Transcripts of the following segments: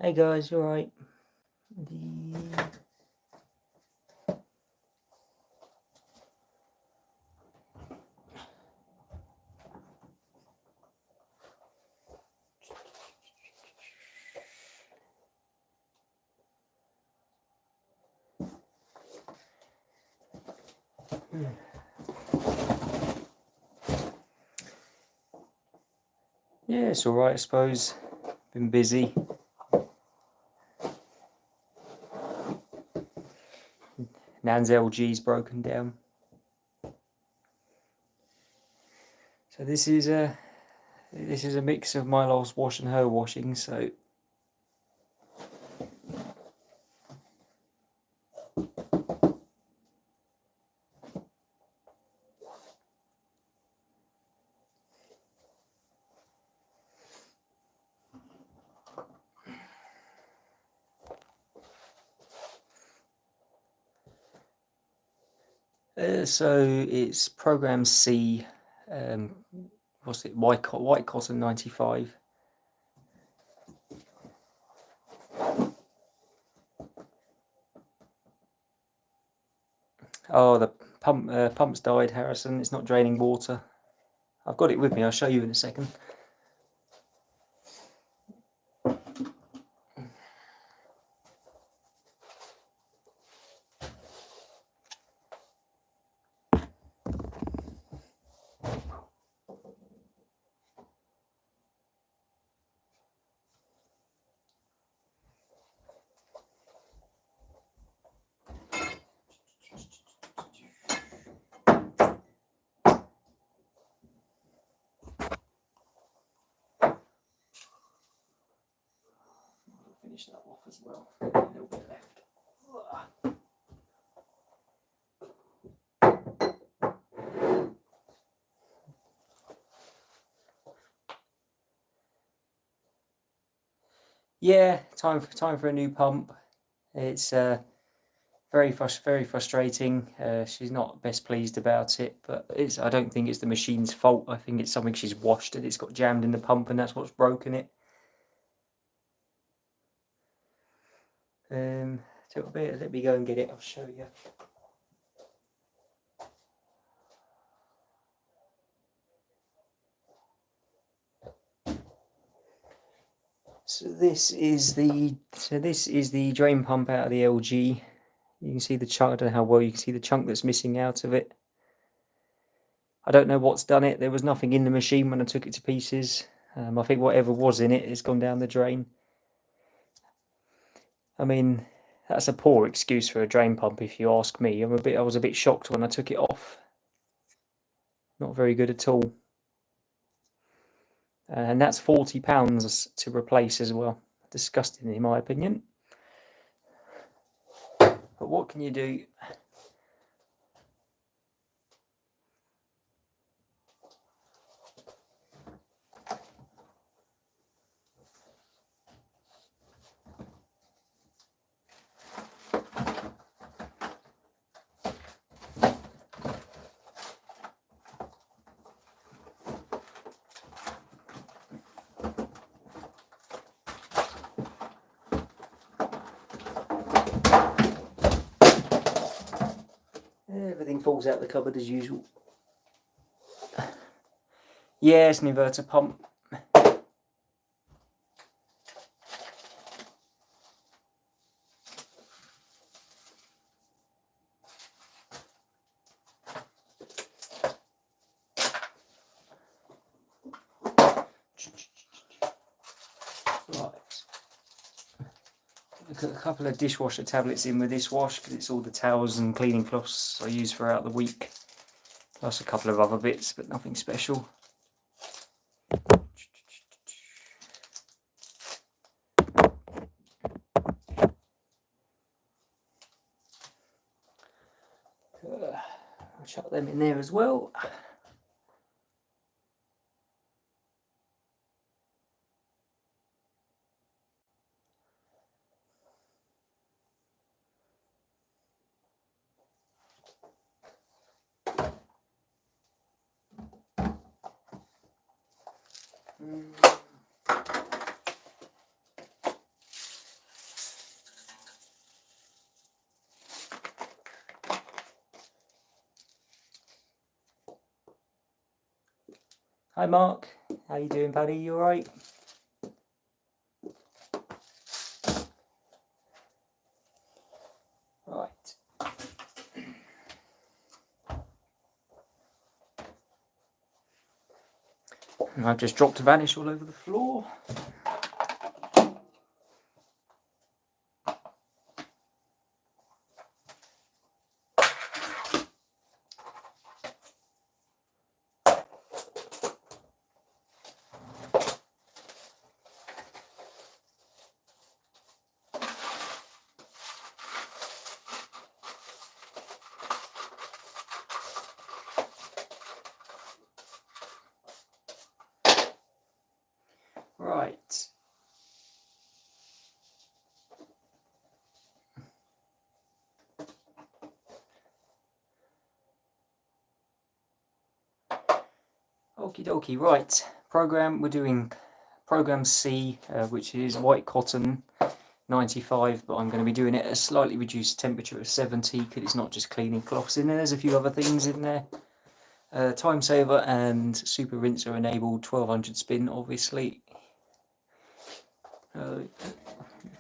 Hey guys, you alright? Yeah, it's alright, I suppose. Been busy. Nan's LG's broken down. So this is a mix of my last wash and her washing, so it's program C, what's it, white cotton 95. Oh, the pump's died, Harrison. It's not draining water. I've got it with me. I'll show you in a second. Finish that off as well. A little bit left. Yeah, time for a new pump. It's very frustrating. She's not best pleased about it, but I don't think it's the machine's fault. I think it's something she's washed and it's got jammed in the pump, and that's what's broken it. So let me go and get it. I'll show you. So this is the drain pump out of the LG. You can see the chunk. I don't know how well you can see the chunk that's missing out of it. I don't know what's done it. There was nothing in the machine when I took it to pieces. I think whatever was in it has gone down the drain. I mean, that's a poor excuse for a drain pump, if you ask me. I was a bit shocked when I took it off. Not very good at all. And that's £40 to replace as well. Disgusting, in my opinion. But what can you do? Everything falls out the cupboard as usual. Yeah, it's an inverter pump. Right. Look at a couple of dishwasher tablets in with this wash, because it's all the towels and cleaning cloths I use throughout the week. Plus a couple of other bits, but nothing special. I'll chuck them in there as well. Hi Mark, how you doing buddy, you alright? Right. And I've just dropped a vanish all over the floor. Right. Okie dokie, right. Program, we're doing program C, which is white cotton 95, but I'm going to be doing it at a slightly reduced temperature of 70 because it's not just cleaning cloths in there, there's a few other things in there. Time saver and super rinse are enabled, 1200 spin obviously.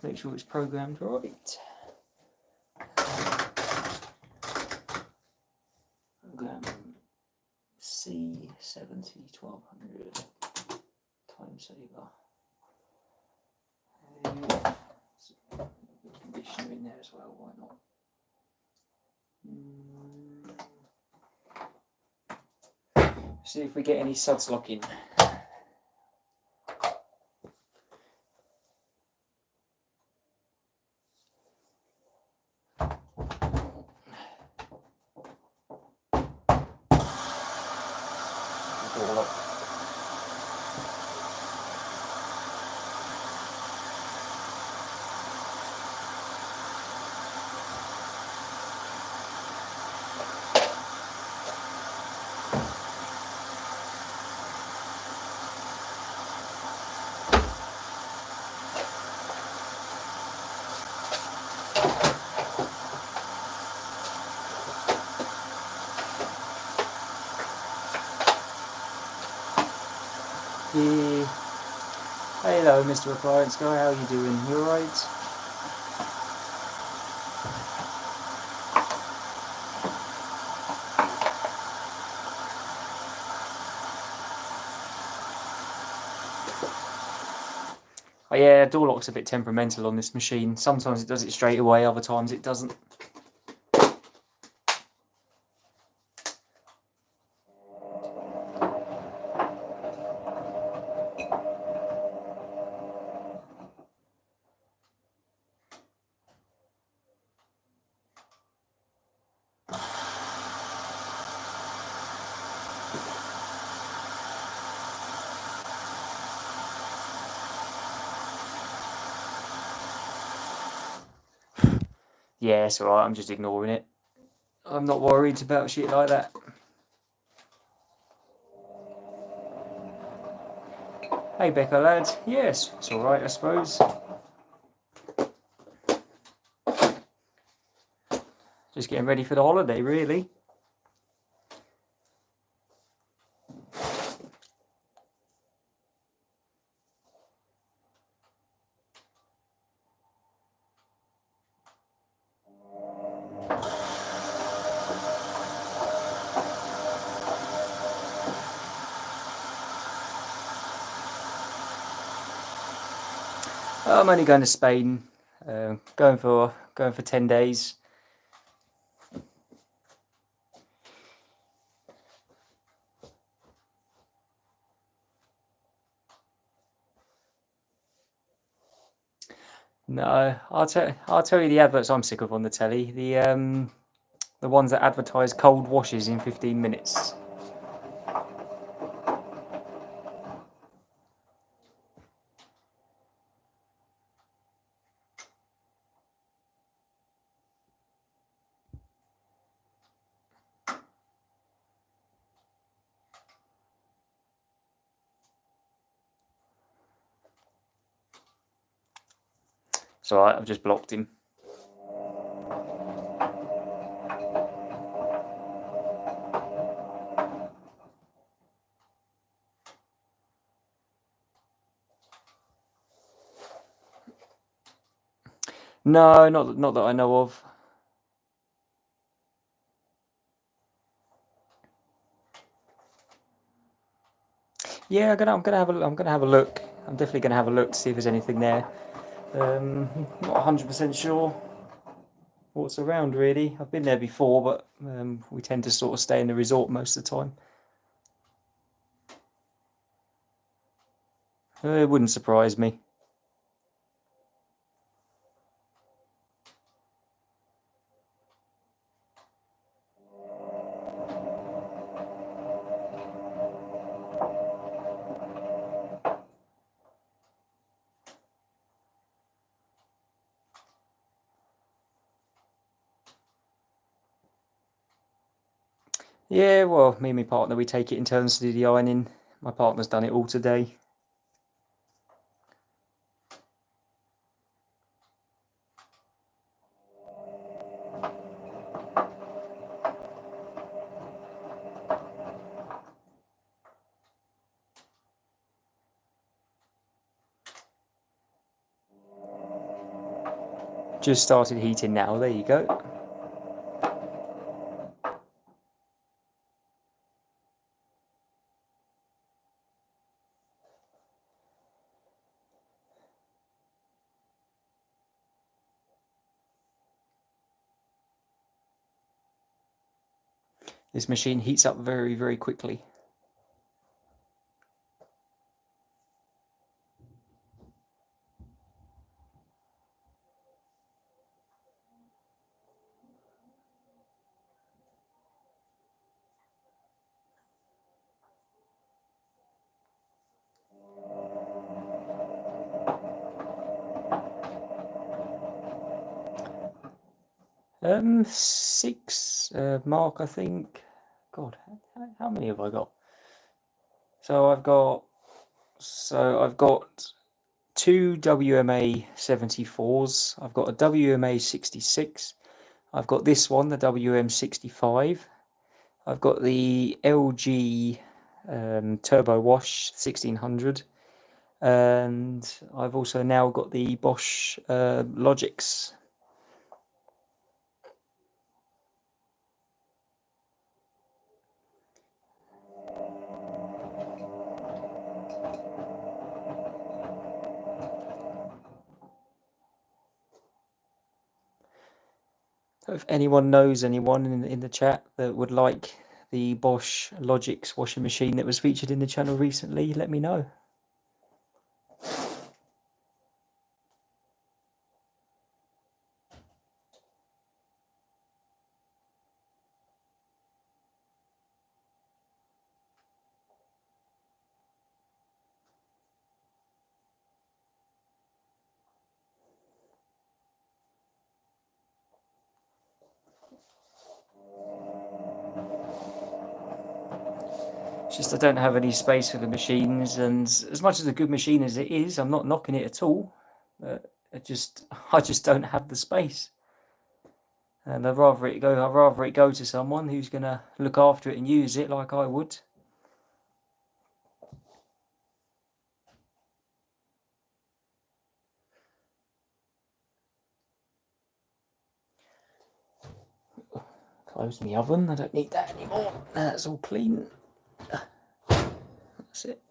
Make sure it's programmed right. Program C70 1200 time saver. Conditioner in there as well, why not? See if we get any suds locking. Door lock. Yeah. Hello, Mr. Appliance Guy, how are you doing? You alright? Oh yeah, door lock's a bit temperamental on this machine. Sometimes it does it straight away, other times it doesn't. Yeah, it's alright, I'm just ignoring it. I'm not worried about shit like that. Hey Becca lad, yes, it's alright I suppose. Just getting ready for the holiday really. I'm only going to Spain, going for 10 days. No, I'll tell you the adverts I'm sick of on the telly. The ones that advertise cold washes in 15 minutes. It's alright, I've just blocked him. No, not that I know of. Yeah, I'm gonna have a look. I'm definitely gonna have a look to see if there's anything there. Not 100% sure what's around really. I've been there before, but we tend to sort of stay in the resort most of the time. It wouldn't surprise me. Yeah, well, me and my partner, we take it in turns to do the ironing. My partner's done it all today. Just started heating now, there you go. This machine heats up very, very quickly. Six mark, I think. God, how many have I got? So I've got two WMA 74s. I've got a WMA 66. I've got this one, the WM 65. I've got the LG Turbo Wash 1600. And I've also now got the Bosch Logics. So if anyone knows anyone in the chat that would like the Bosch Logics washing machine that was featured in the channel recently, let me know. It's just I don't have any space for the machines, and as much as a good machine as it is, I'm not knocking it at all. I just don't have the space, and I'd rather it go to someone who's gonna look after it and use it like I would. Close my oven. I don't need that anymore. That's all clean. That's it.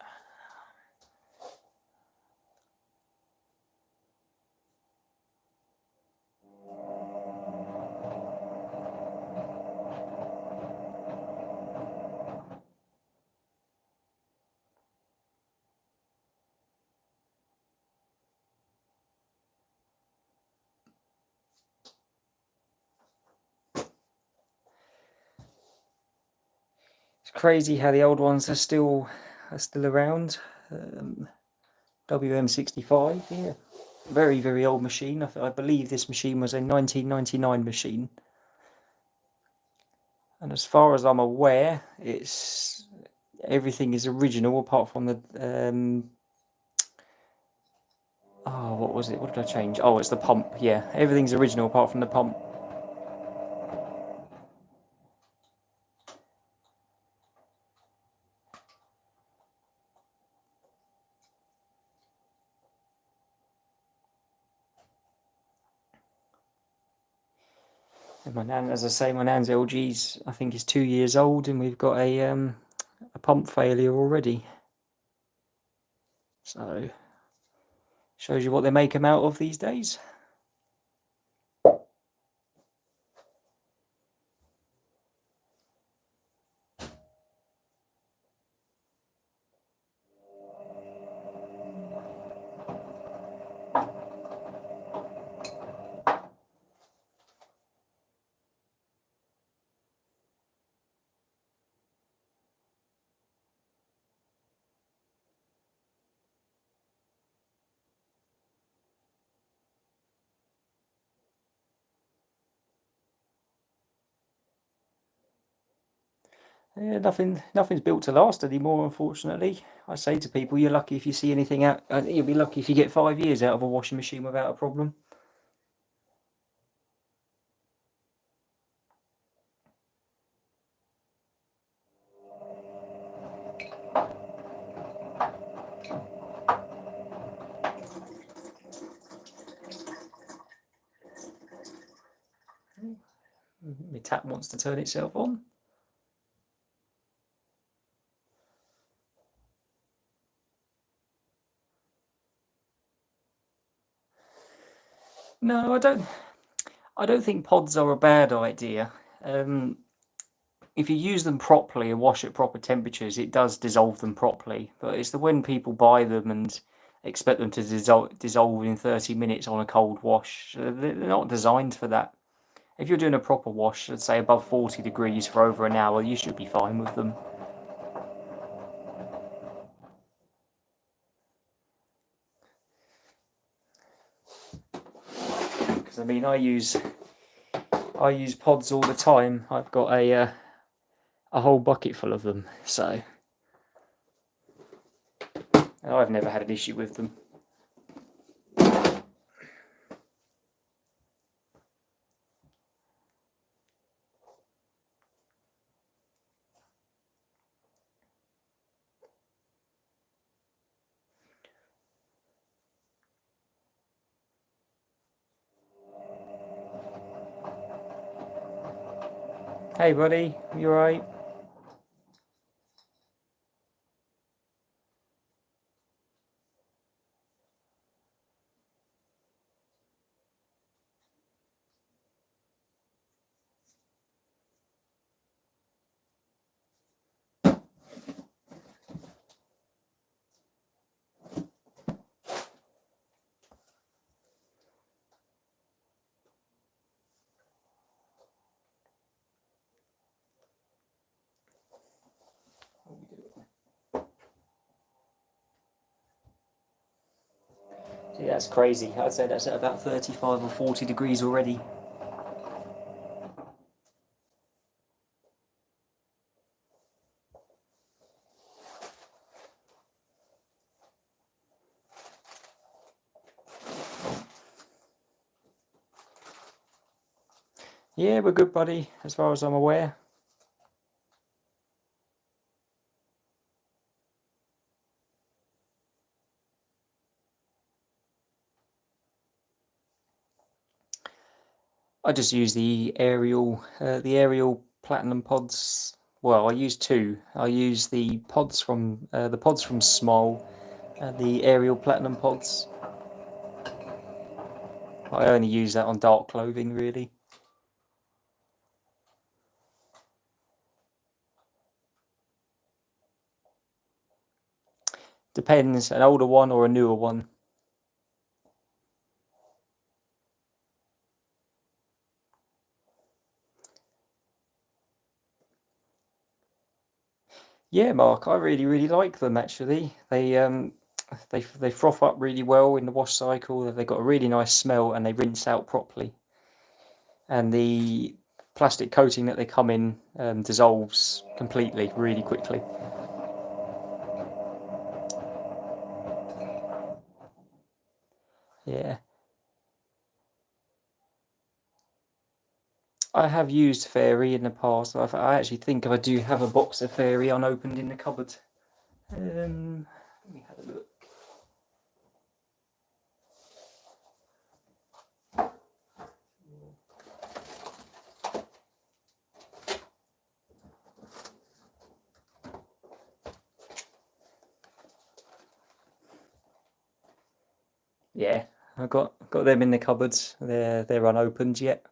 It's crazy how the old ones are still around. WM65, yeah, very very old machine. I believe this machine was a 1999 machine, and as far as I'm aware, it's everything is original apart from the oh, what was it? What did I change? Oh, it's the pump. Yeah, everything's original apart from the pump. And my nan, as I say, my nan's LG's I think is 2 years old, and we've got a pump failure already. So shows you what they make them out of these days. Yeah, nothing's built to last anymore, unfortunately. I say to people, you're lucky if you see anything out. You'll be lucky if you get 5 years out of a washing machine without a problem. My tap wants to turn itself on. No, I don't think pods are a bad idea. If you use them properly and wash at proper temperatures, it does dissolve them properly. But it's the when people buy them and expect them to dissolve in 30 minutes on a cold wash. They're not designed for that. If you're doing a proper wash, let's say above 40 degrees for over an hour, you should be fine with them. Because I mean, I use pods all the time. I've got a whole bucket full of them, so I've never had an issue with them. Hey buddy, you alright? See, that's crazy. I'd say that's at about 35 or 40 degrees already. Yeah, we're good, buddy, as far as I'm aware. I just use the Ariel Platinum pods. Well, I use two. I use the pods from Small and the Ariel Platinum pods. I only use that on dark clothing, really. Depends, an older one or a newer one. Yeah, Mark, I really like them actually. They froth up really well in the wash cycle. They've got a really nice smell and they rinse out properly. And the plastic coating that they come in dissolves completely, really quickly. Yeah, I have used Fairy in the past. I actually think I do have a box of Fairy unopened in the cupboard. Let me have a look. Yeah, I've got them in the cupboards. They're unopened yet.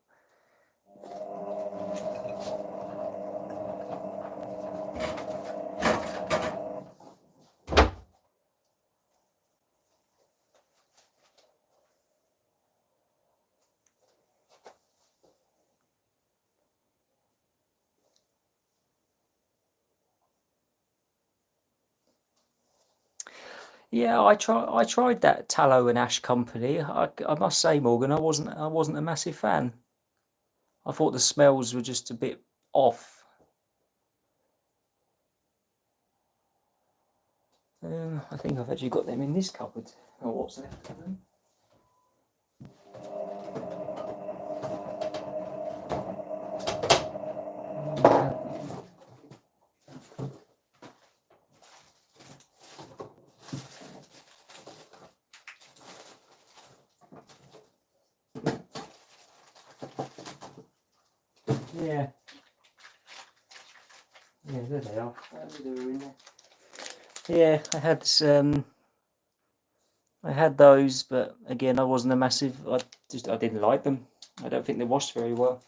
Yeah, I tried that tallow and ash company. I must say, Morgan, I wasn't a massive fan. I thought the smells were just a bit off. I think I've actually got them in this cupboard. Or what's left of them? Yeah, yeah, there they are. They were in there. Yeah, I had those, but again, I wasn't a massive. I didn't like them. I don't think they washed very well.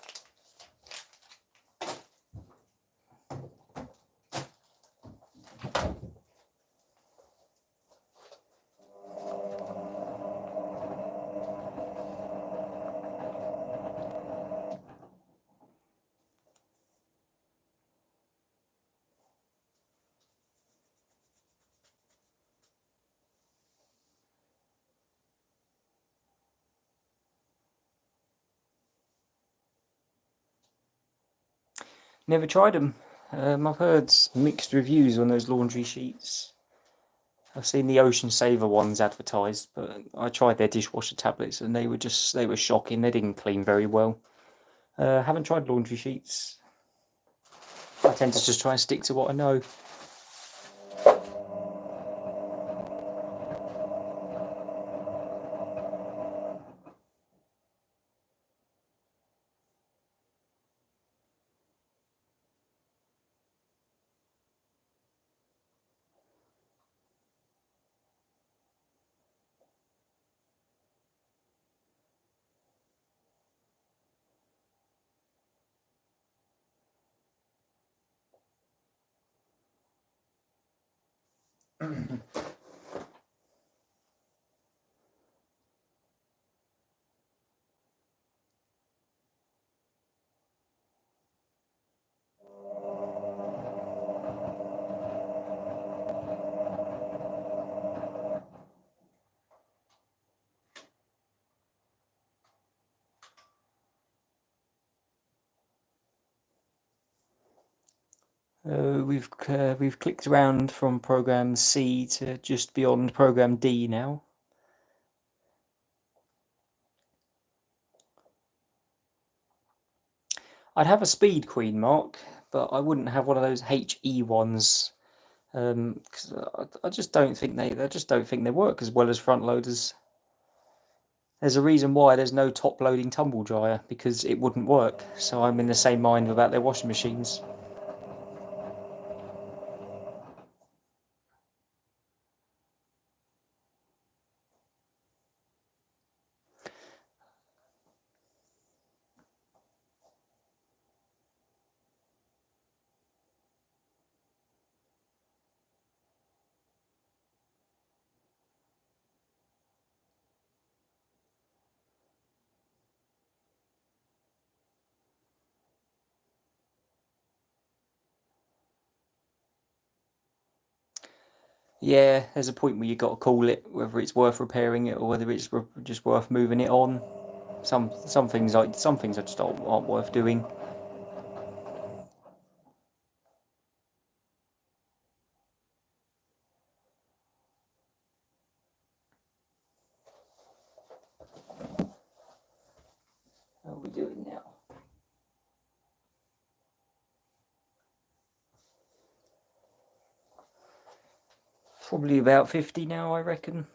Never tried them. I've heard mixed reviews on those laundry sheets. I've seen the Ocean Saver ones advertised, but I tried their dishwasher tablets and they were shocking. They didn't clean very well. Haven't tried laundry sheets. I tend to just try and stick to what I know. We've clicked around from program C to just beyond program D now. I'd have a Speed Queen, Mark, but I wouldn't have one of those HE ones. Because I just don't think they work as well as front loaders. There's a reason why there's no top loading tumble dryer, because it wouldn't work. So I'm in the same mind about their washing machines. Yeah, there's a point where you got to call it whether it's worth repairing it or whether it's just worth moving it on. Some things I just aren't worth doing. How are we doing now? Probably about 50 now, I reckon.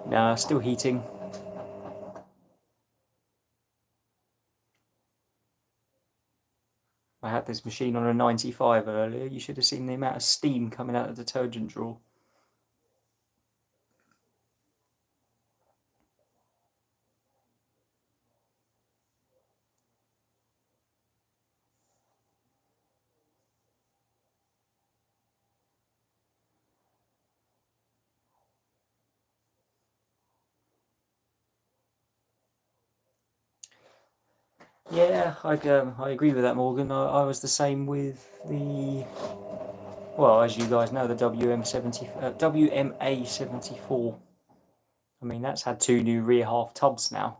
Nah, still heating. I had this machine on a 95 earlier. You should have seen the amount of steam coming out of the detergent drawer. Yeah, I agree with that, Morgan. I was the same with the, well, as you guys know, the WMA 74. I mean, that's had two new rear half tubs now.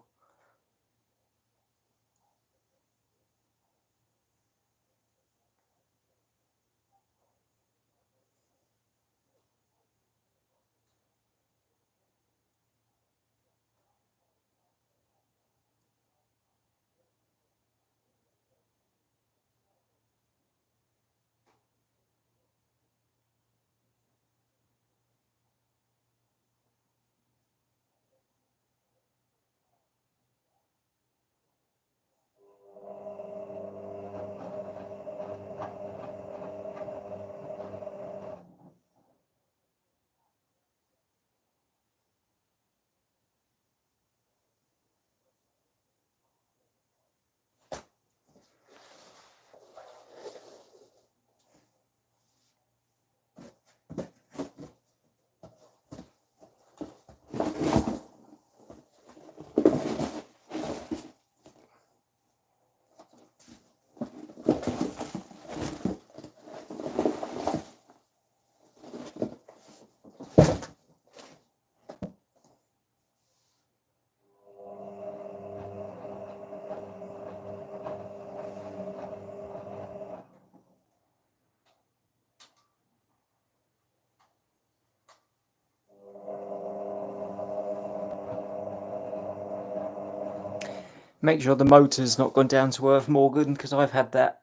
Make sure the motor's not gone down to earth, Morgan, because I've had that.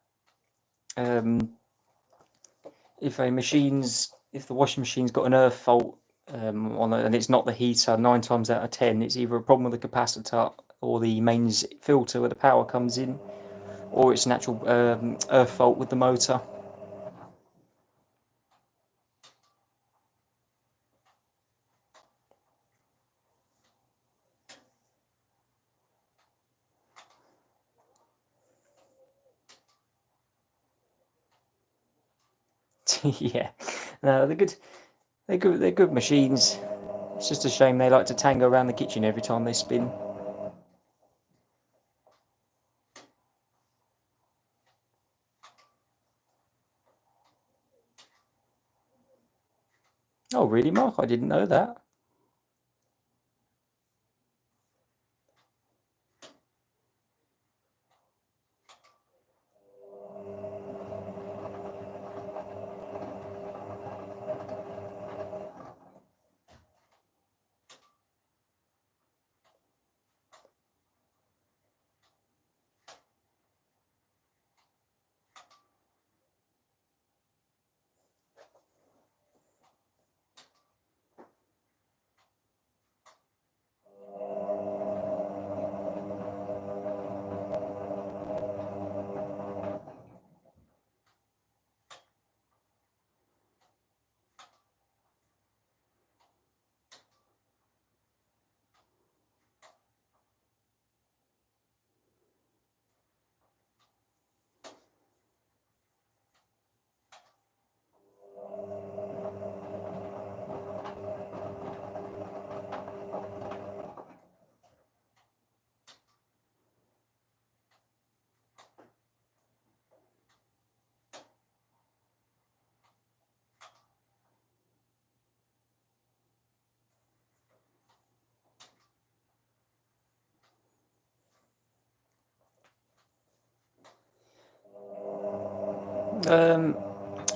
If the washing machine's got an earth fault on it, and it's not the heater, 9 times out of 10, it's either a problem with the capacitor or the mains filter where the power comes in, or it's an actual earth fault with the motor. Yeah, no, they're good. They're good. They're good machines. It's just a shame they like to tango around the kitchen every time they spin. Oh, really, Mark? I didn't know that.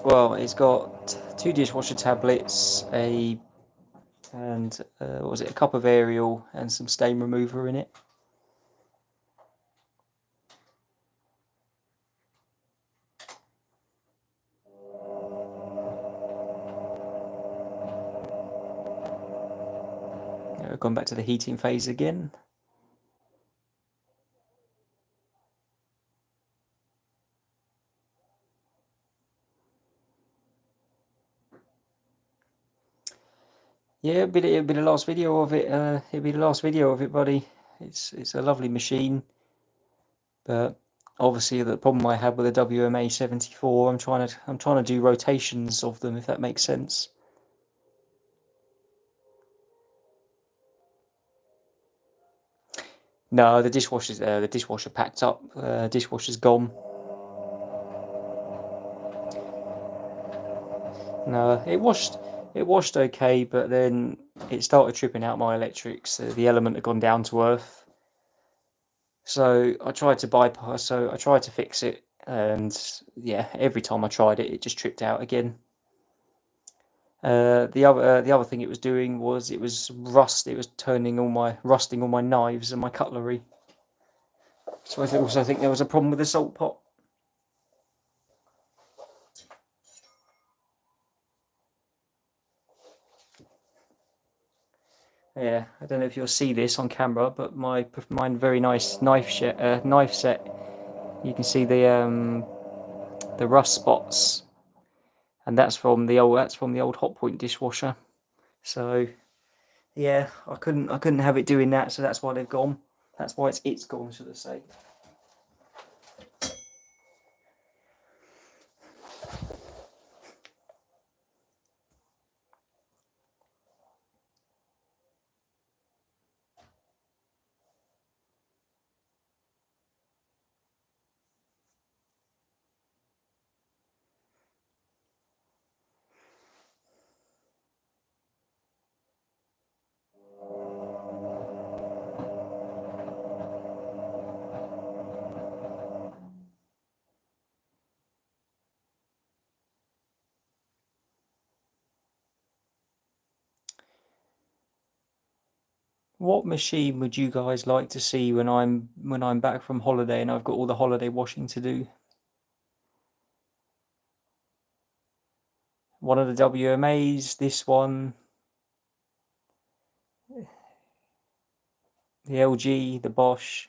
Well, it's got two dishwasher tablets, what was it, a cup of Ariel, and some stain remover in it. gone back to the heating phase again. Yeah, it'll be the last video of it. It'll be the last video of it, buddy. It's a lovely machine, but obviously the problem I had with the WMA 74, I'm trying to do rotations of them, if that makes sense. No, the dishwasher packed up. Dishwasher's gone. No, it washed okay, but then it started tripping out my electrics. The element had gone down to earth. So I tried to fix it, and yeah, every time I tried it, it just tripped out again. The other thing it was doing was it was rusting all my knives and my cutlery. So I also think there was a problem with the salt pot. Yeah, I don't know if you'll see this on camera, but mine very nice knife set. You can see the rust spots, and that's from the old hot point dishwasher. So yeah, I couldn't have it doing that, so that's why they've gone. That's why it's gone, should I say. What machine would you guys like to see when I'm back from holiday and I've got all the holiday washing to do? One of the WMAs, this one, the LG, the Bosch.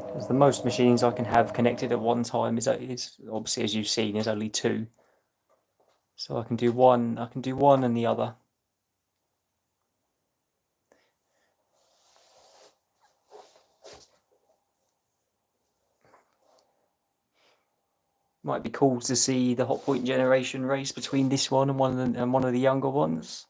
Because the most machines I can have connected at one time is obviously, as you've seen, is only two. So I can do one and the other. Might be cool to see the hot point generation race between this one and one of the younger ones.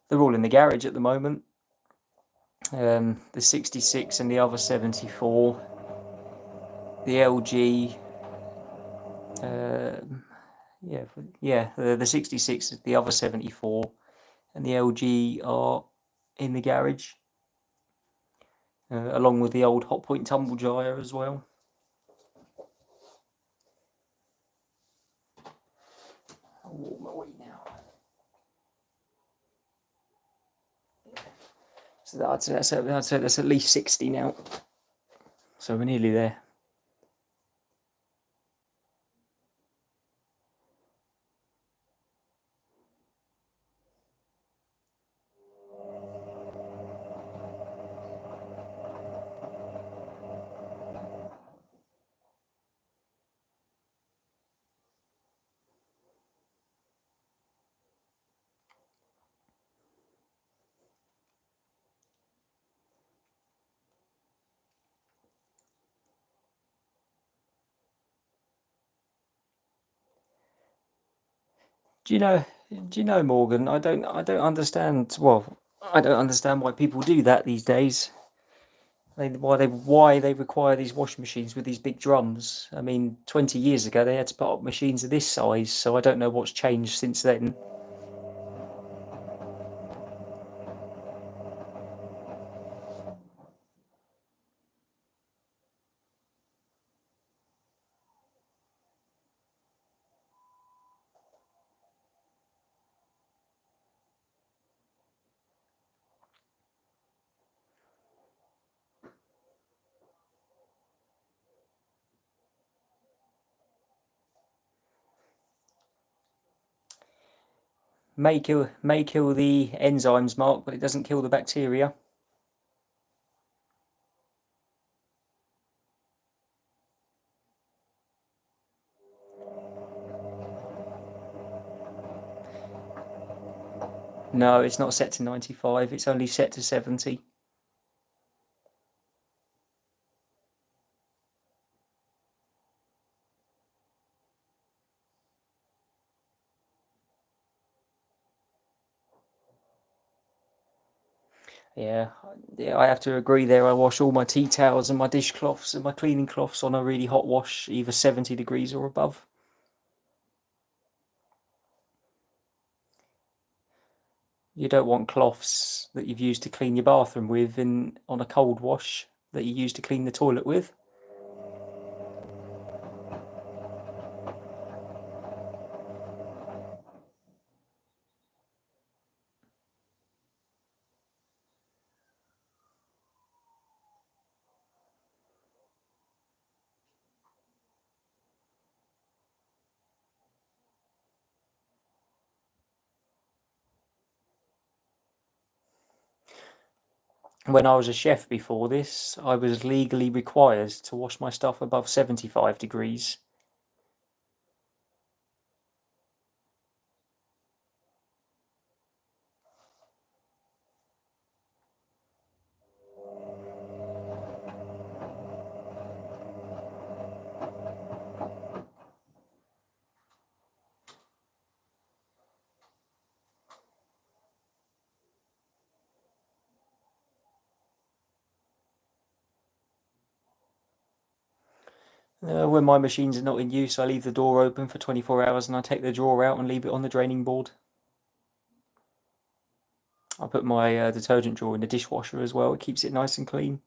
They're all in the garage at the moment. The 66 and the other 74. The LG. The 66 is the other 74, and the LG are in the garage, along with the old hot point tumble dryer as well. I'll walk my way now. So I'd say that's at least 60 now. So we're nearly there. Do you know? Do you know, Morgan? I don't understand. Well, I don't understand why people do that these days. Why they require these washing machines with these big drums. I mean, 20 years ago they had to put up machines of this size, so I don't know what's changed since then. May kill the enzymes, Mark, but it doesn't kill the bacteria. No, it's not set to 95. It's only set to 70. Yeah, yeah, I have to agree there. I wash all my tea towels and my dishcloths and my cleaning cloths on a really hot wash, either 70 degrees or above. You don't want cloths that you've used to clean your bathroom with in on a cold wash that you use to clean the toilet with. When I was a chef before this, I was legally required to wash my stuff above 75 degrees. When my machines are not in use, I leave the door open for 24 hours and I take the drawer out and leave it on the draining board. I put my detergent drawer in the dishwasher as well. It keeps it nice and clean.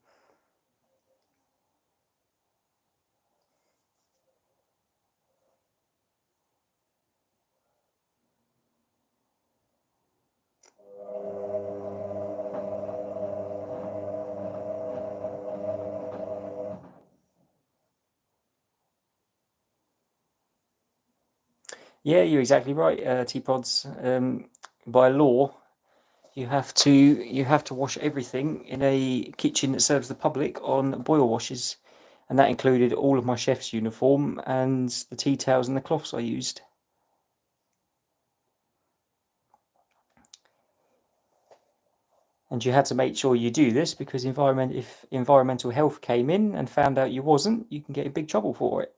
Yeah, you're exactly right, Teapods. By law, you have to wash everything in a kitchen that serves the public on boil washes, and that included all of my chef's uniform and the tea towels and the cloths I used. And you had to make sure you do this because if environmental health came in and found out you wasn't, you can get in big trouble for it.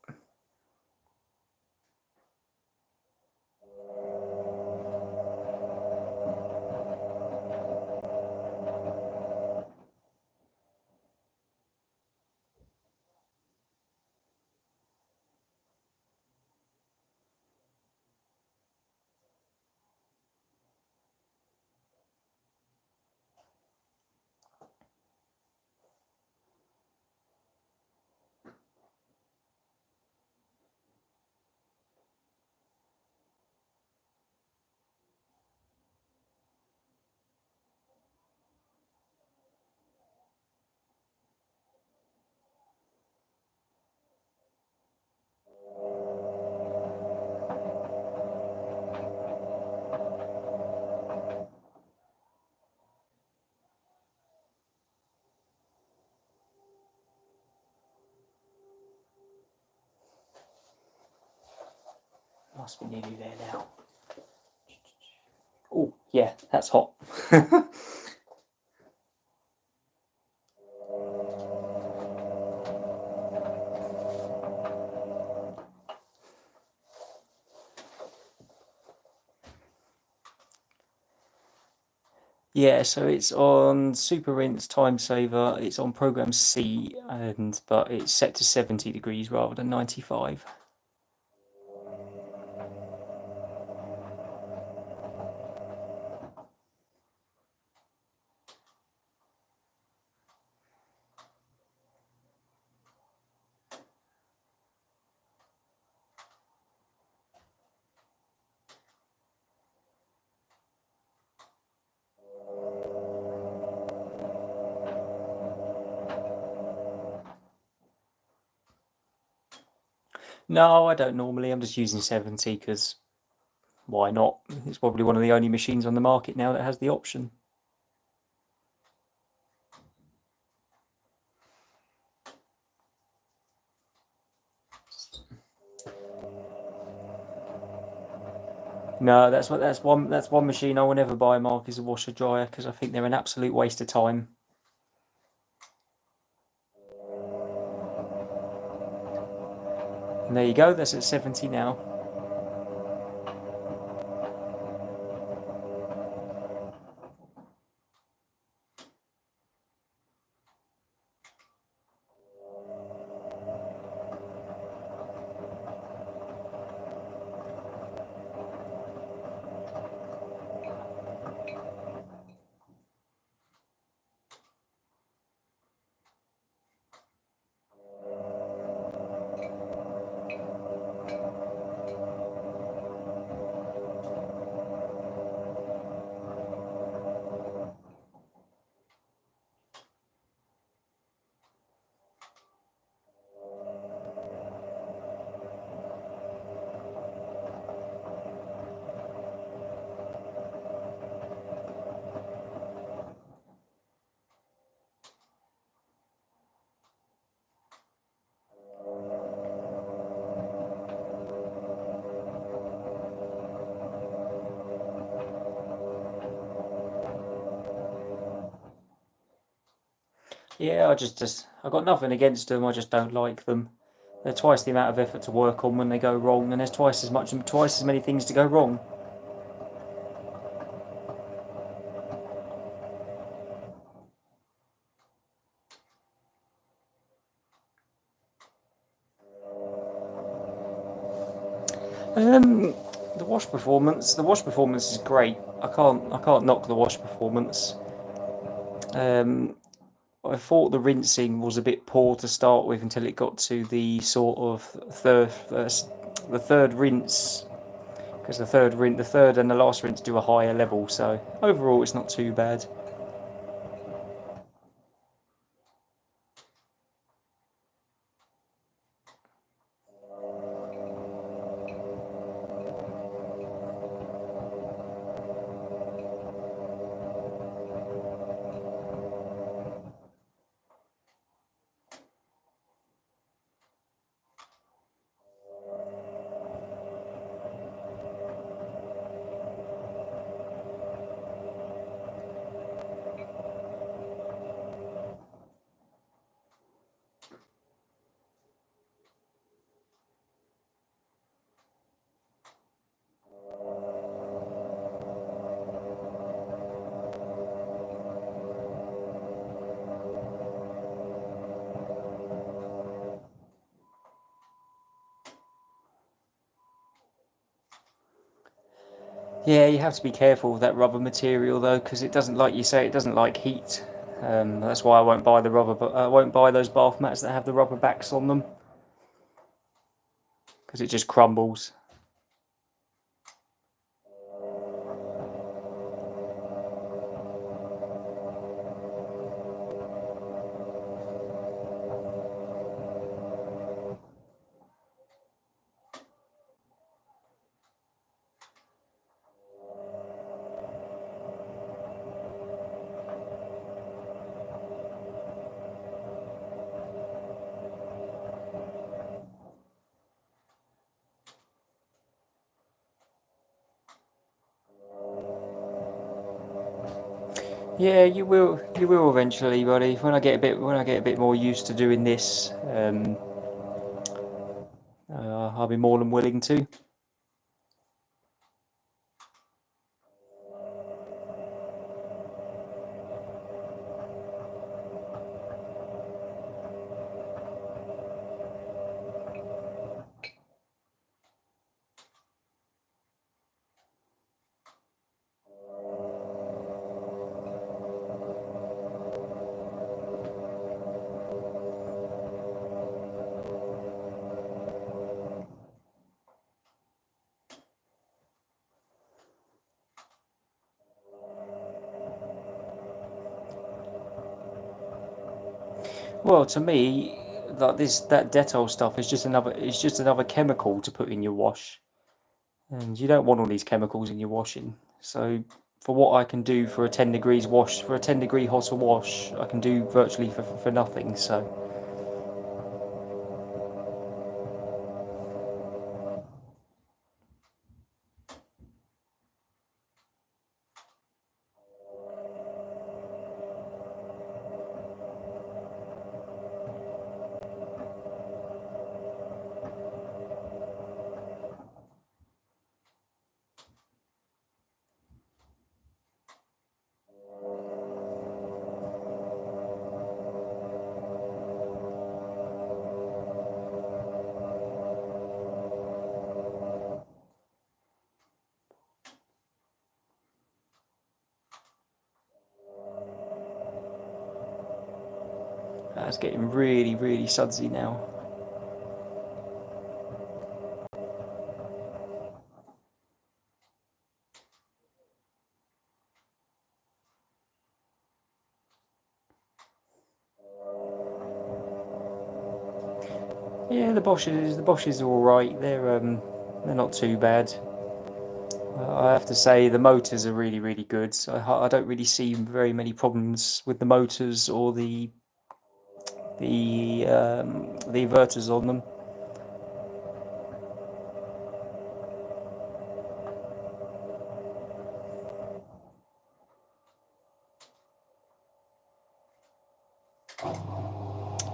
Must be nearly there now. Oh, yeah, that's hot. Yeah, so it's on Super Rinse Time Saver. It's on program C, but it's set to 70 degrees rather than 95. No, I don't normally. I'm just using 70 because why not? It's probably one of the only machines on the market now that has the option. No, that's one machine I will never buy, Mark, is a washer dryer because I think they're an absolute waste of time. And there you go, that's at 70 now. Yeah, I got nothing against them. I just don't like them. They're twice the amount of effort to work on when they go wrong, and there's twice as many things to go wrong. Um, the wash performance is great. I can't knock the wash performance. Um, I thought the rinsing was a bit poor to start with until it got to the sort of the third rinse, because the third and the last rinse do a higher level. So overall, it's not too bad. Yeah, you have to be careful with that rubber material though, because it doesn't, like you say, it doesn't like heat. That's why I won't buy the rubber, but I won't buy those bath mats that have the rubber backs on them because it just crumbles. Yeah, you will eventually, buddy. When I get a bit more used to doing this, I'll be more than willing to. Well, to me, like that Dettol stuff is just another chemical to put in your wash, and you don't want all these chemicals in your washing. So, for what I can do for a 10 degrees wash, for a 10-degree hotter wash, I can do virtually for nothing. So, that's getting really, really sudsy now. Yeah, the Bosches are all right. They're not too bad. I have to say the motors are really, really good. So I don't really see very many problems with the motors or the inverters on them.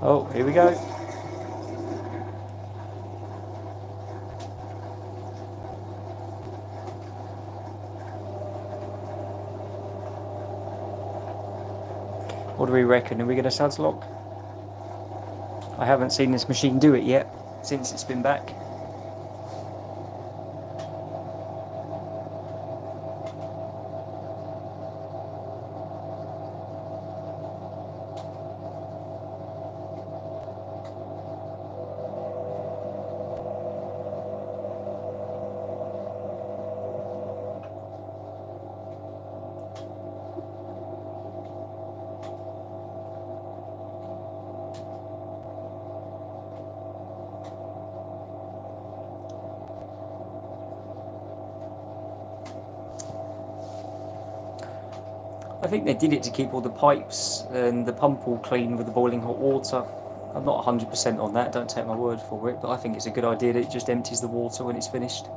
Oh, here we go. What do we reckon? Are we going to suds lock? I haven't seen this machine do it yet since it's been back. I think they did it to keep all the pipes and the pump all clean with the boiling hot water. I'm not 100% on that, don't take my word for it, but I think it's a good idea that it just empties the water when it's finished.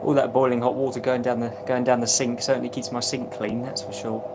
All that boiling hot water going down the sink certainly keeps my sink clean, that's for sure.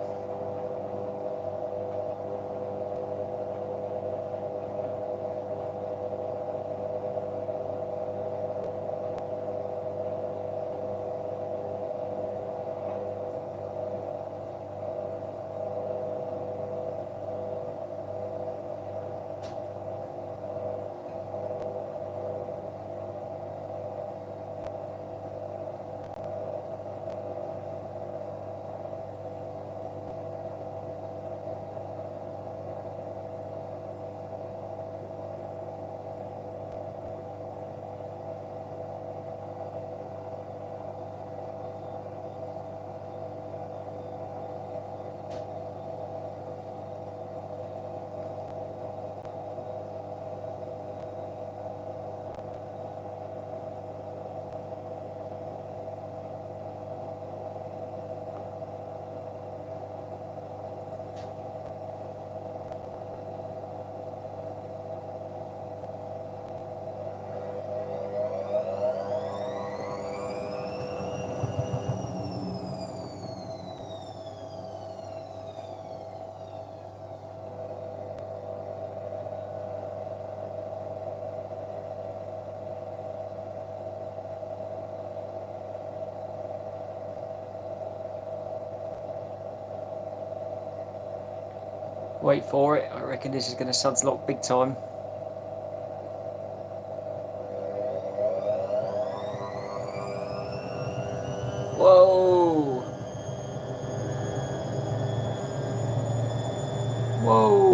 Wait for it. I reckon this is going to suds lock big time. Whoa! Whoa!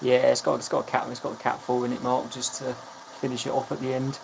Yeah, it's got a cap. It's got a cap full in it, Mark, just to finish it off at the end.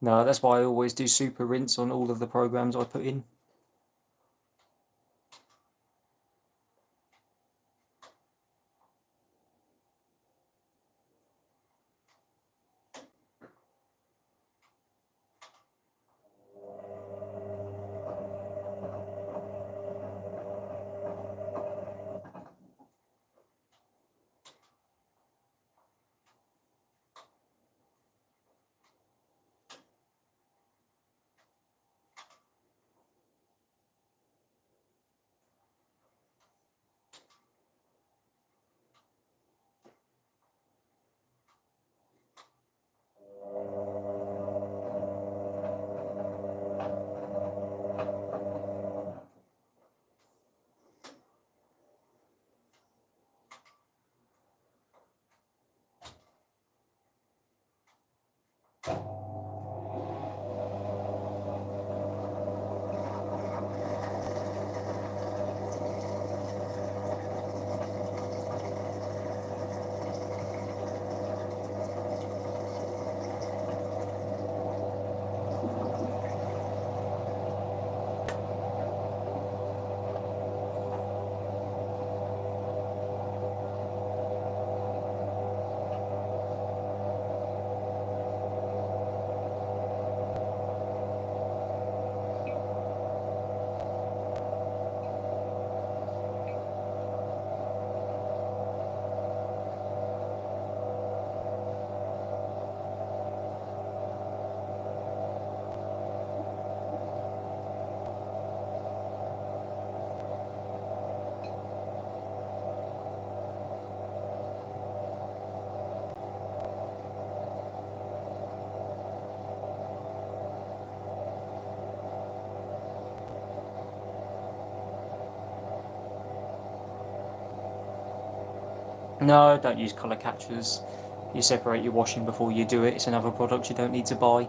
No, that's why I always do super rinse on all of the programs I put in. No, don't use colour catchers. You separate your washing before you do it. It's another product you don't need to buy.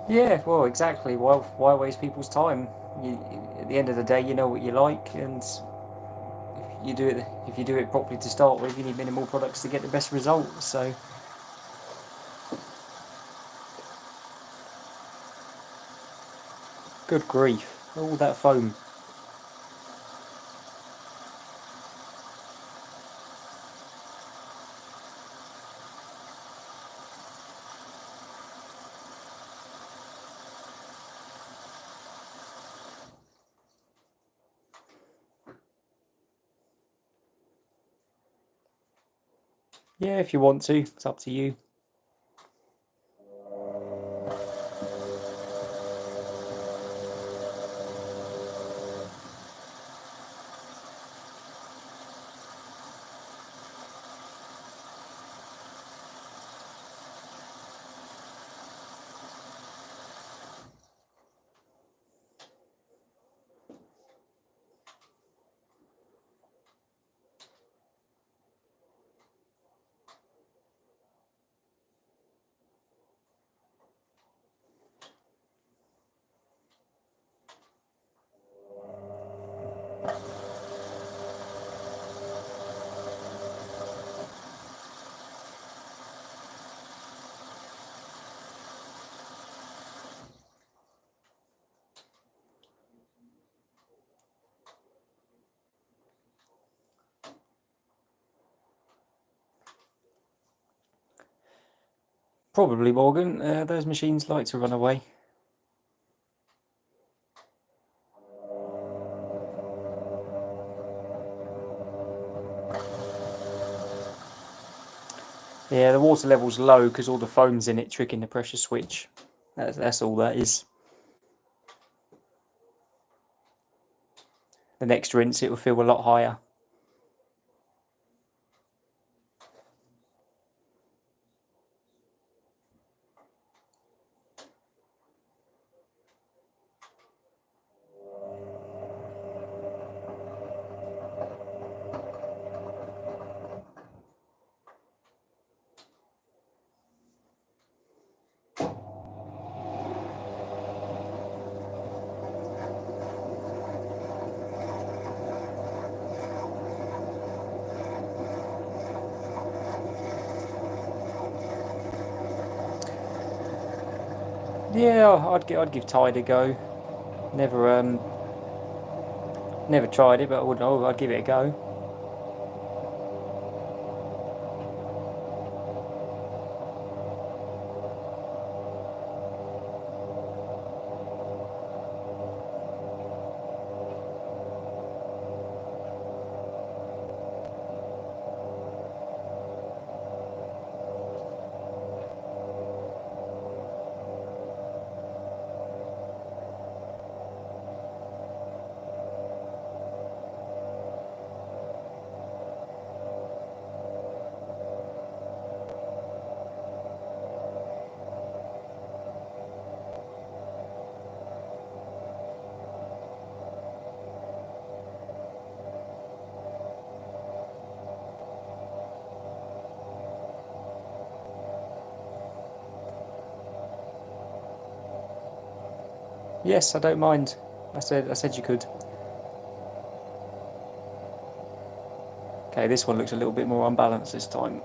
Yeah, well, exactly. Why waste people's time? At the end of the day, you know what you like, and if you do it properly to start with, you need minimal products to get the best results. So, good grief, all that foam. Yeah, if you want to, it's up to you. Probably, Morgan. Those machines like to run away. Yeah, the water level's low because all the foam's in it, tricking the pressure switch. That's all that is. The next rinse, it will feel a lot higher. Yeah, I'd give Tide a go. Never never tried it, but I would. Oh, I'd give it a go. Yes, I don't mind. I said you could. Okay, this one looks a little bit more unbalanced this time.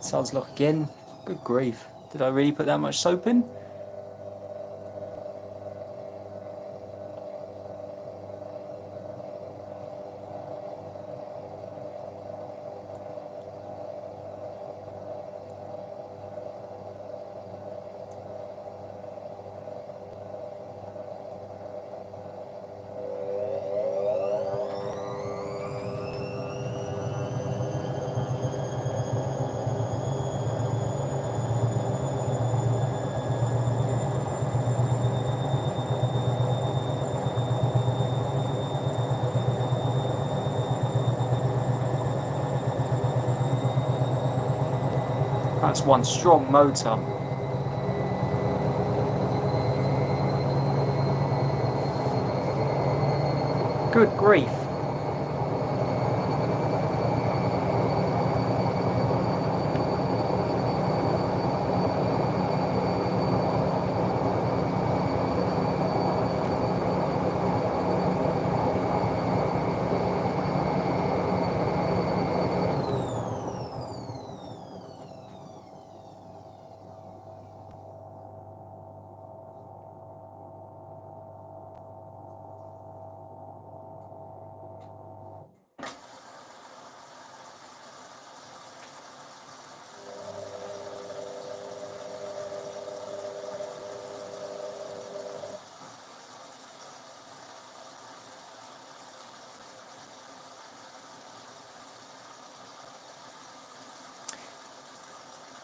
Suds lock again. Good grief. Did I really put that much soap in? That's one strong motor. Good grief.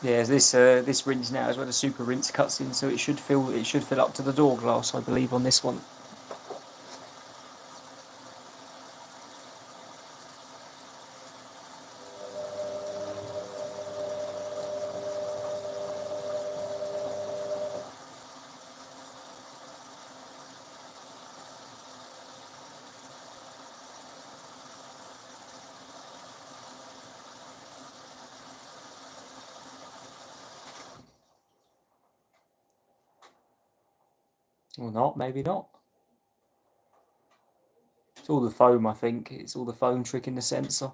Yeah, this rinse now is where the super rinse cuts in, so it should fill up to the door glass, I believe, on this one. Or not, maybe not. It's all the foam, I think. It's all the foam tricking the sensor.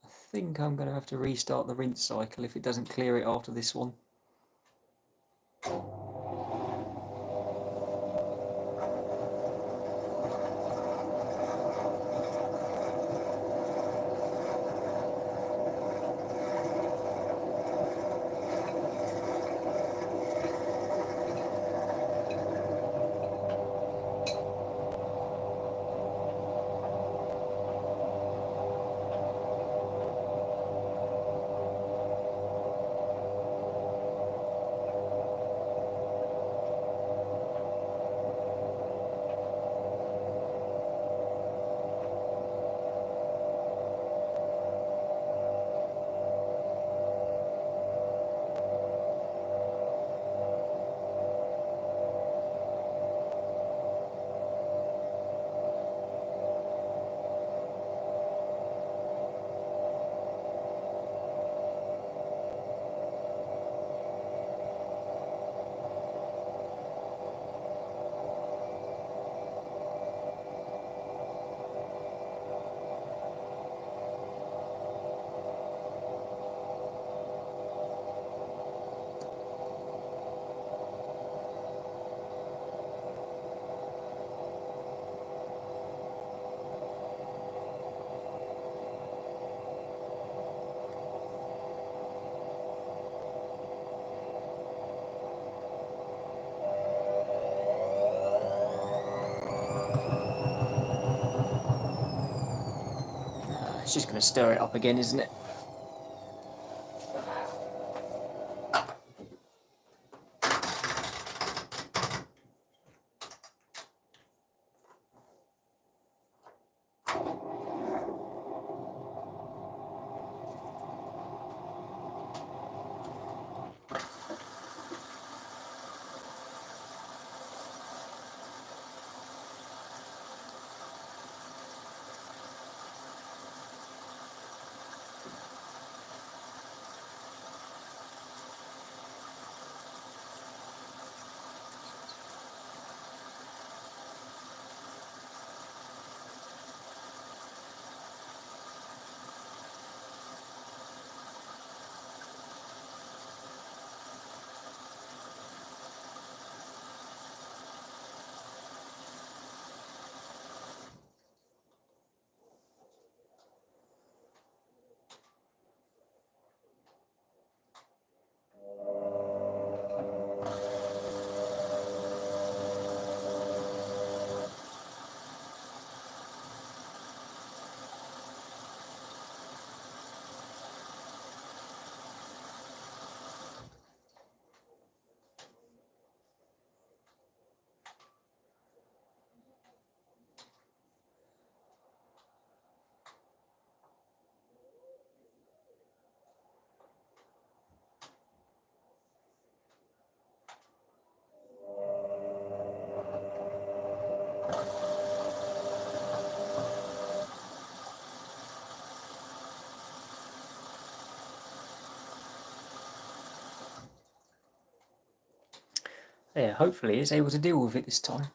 I think I'm going to have to restart the rinse cycle if it doesn't clear it after this one. It's just going to stir it up again, isn't it? Yeah, hopefully it's able to deal with it this time.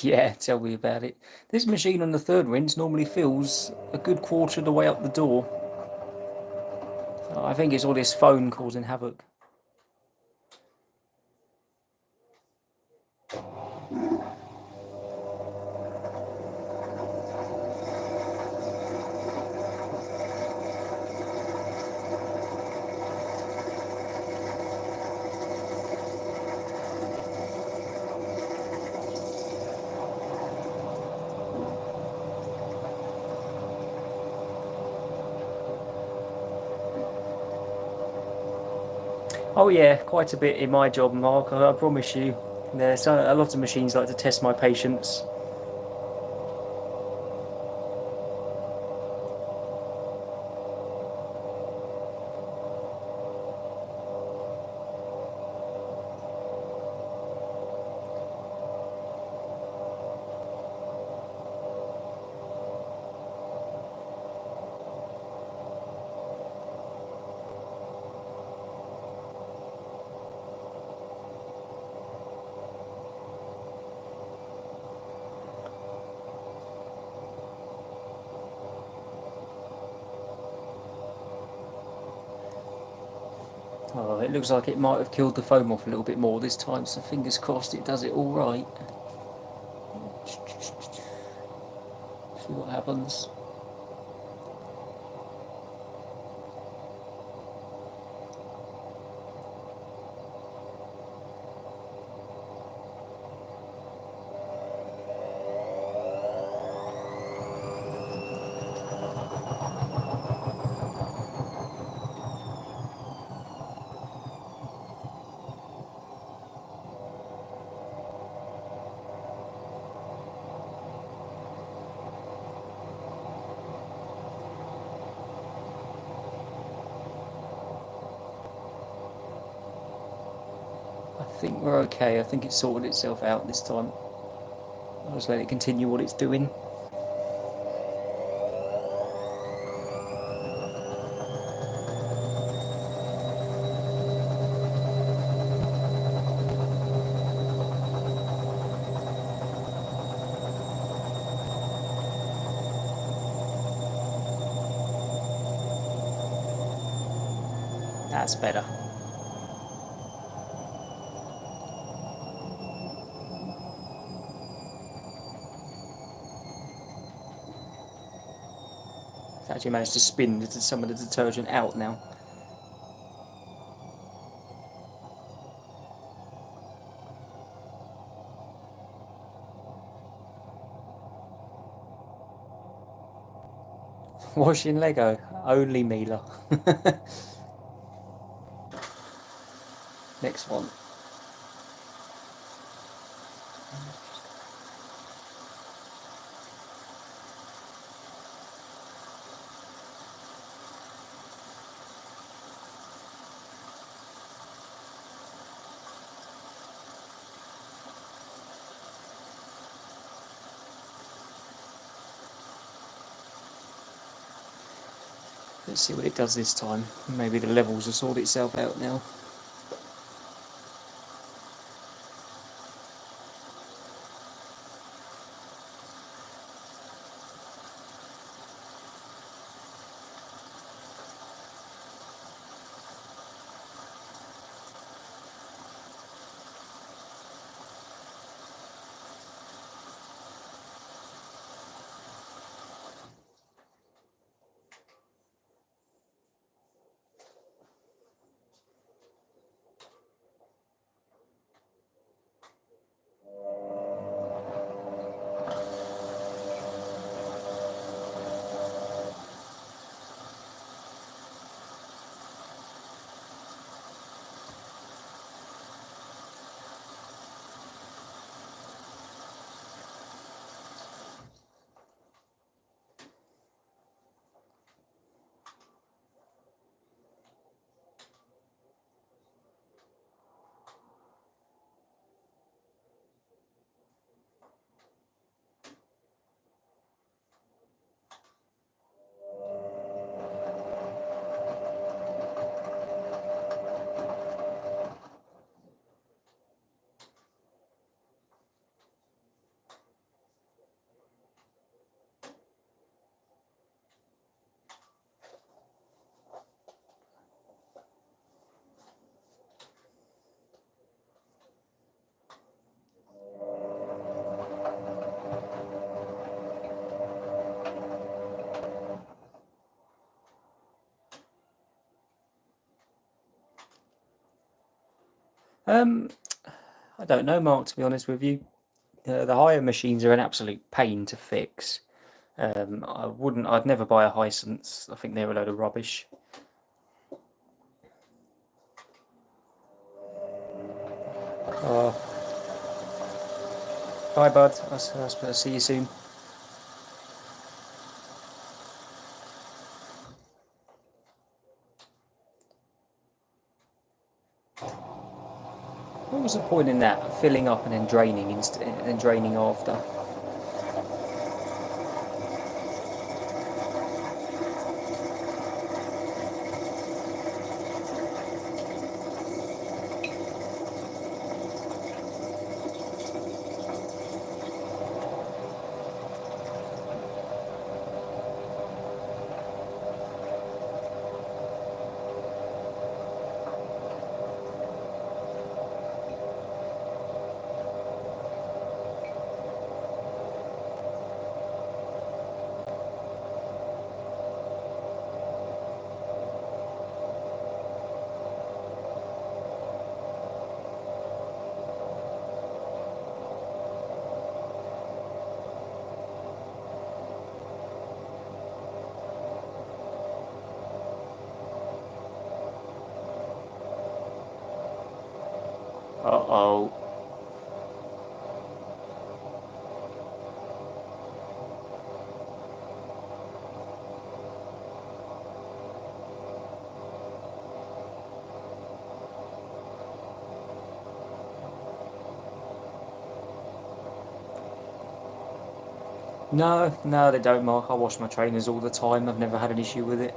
Yeah, tell me about it. This machine on the third rinse normally fills a good quarter of the way up the door. So I think it's all this foam causing havoc. Oh yeah, quite a bit in my job, Mark, I promise you. There's a lot of machines like to test my patience. Oh, it looks like it might have killed the foam off a little bit more this time, so fingers crossed it does it all right. See what happens. I think we're okay. I think it sorted itself out this time. I'll just let it continue what it's doing. That's better. It's actually managed to spin some of the detergent out now. Washing Lego, only Mila. Next one. Let's see what it does this time. Maybe the levels will sort itself out now. I don't know, Mark, to be honest with you. The higher machines are an absolute pain to fix. I'd never buy a Hisense. I think they're a load of rubbish. Oh, bye, bud. I'll see you soon. What was the point in that? Filling up and then draining and then draining after. Uh-oh. No, they don't, Mark. I wash my trainers all the time. I've never had an issue with it.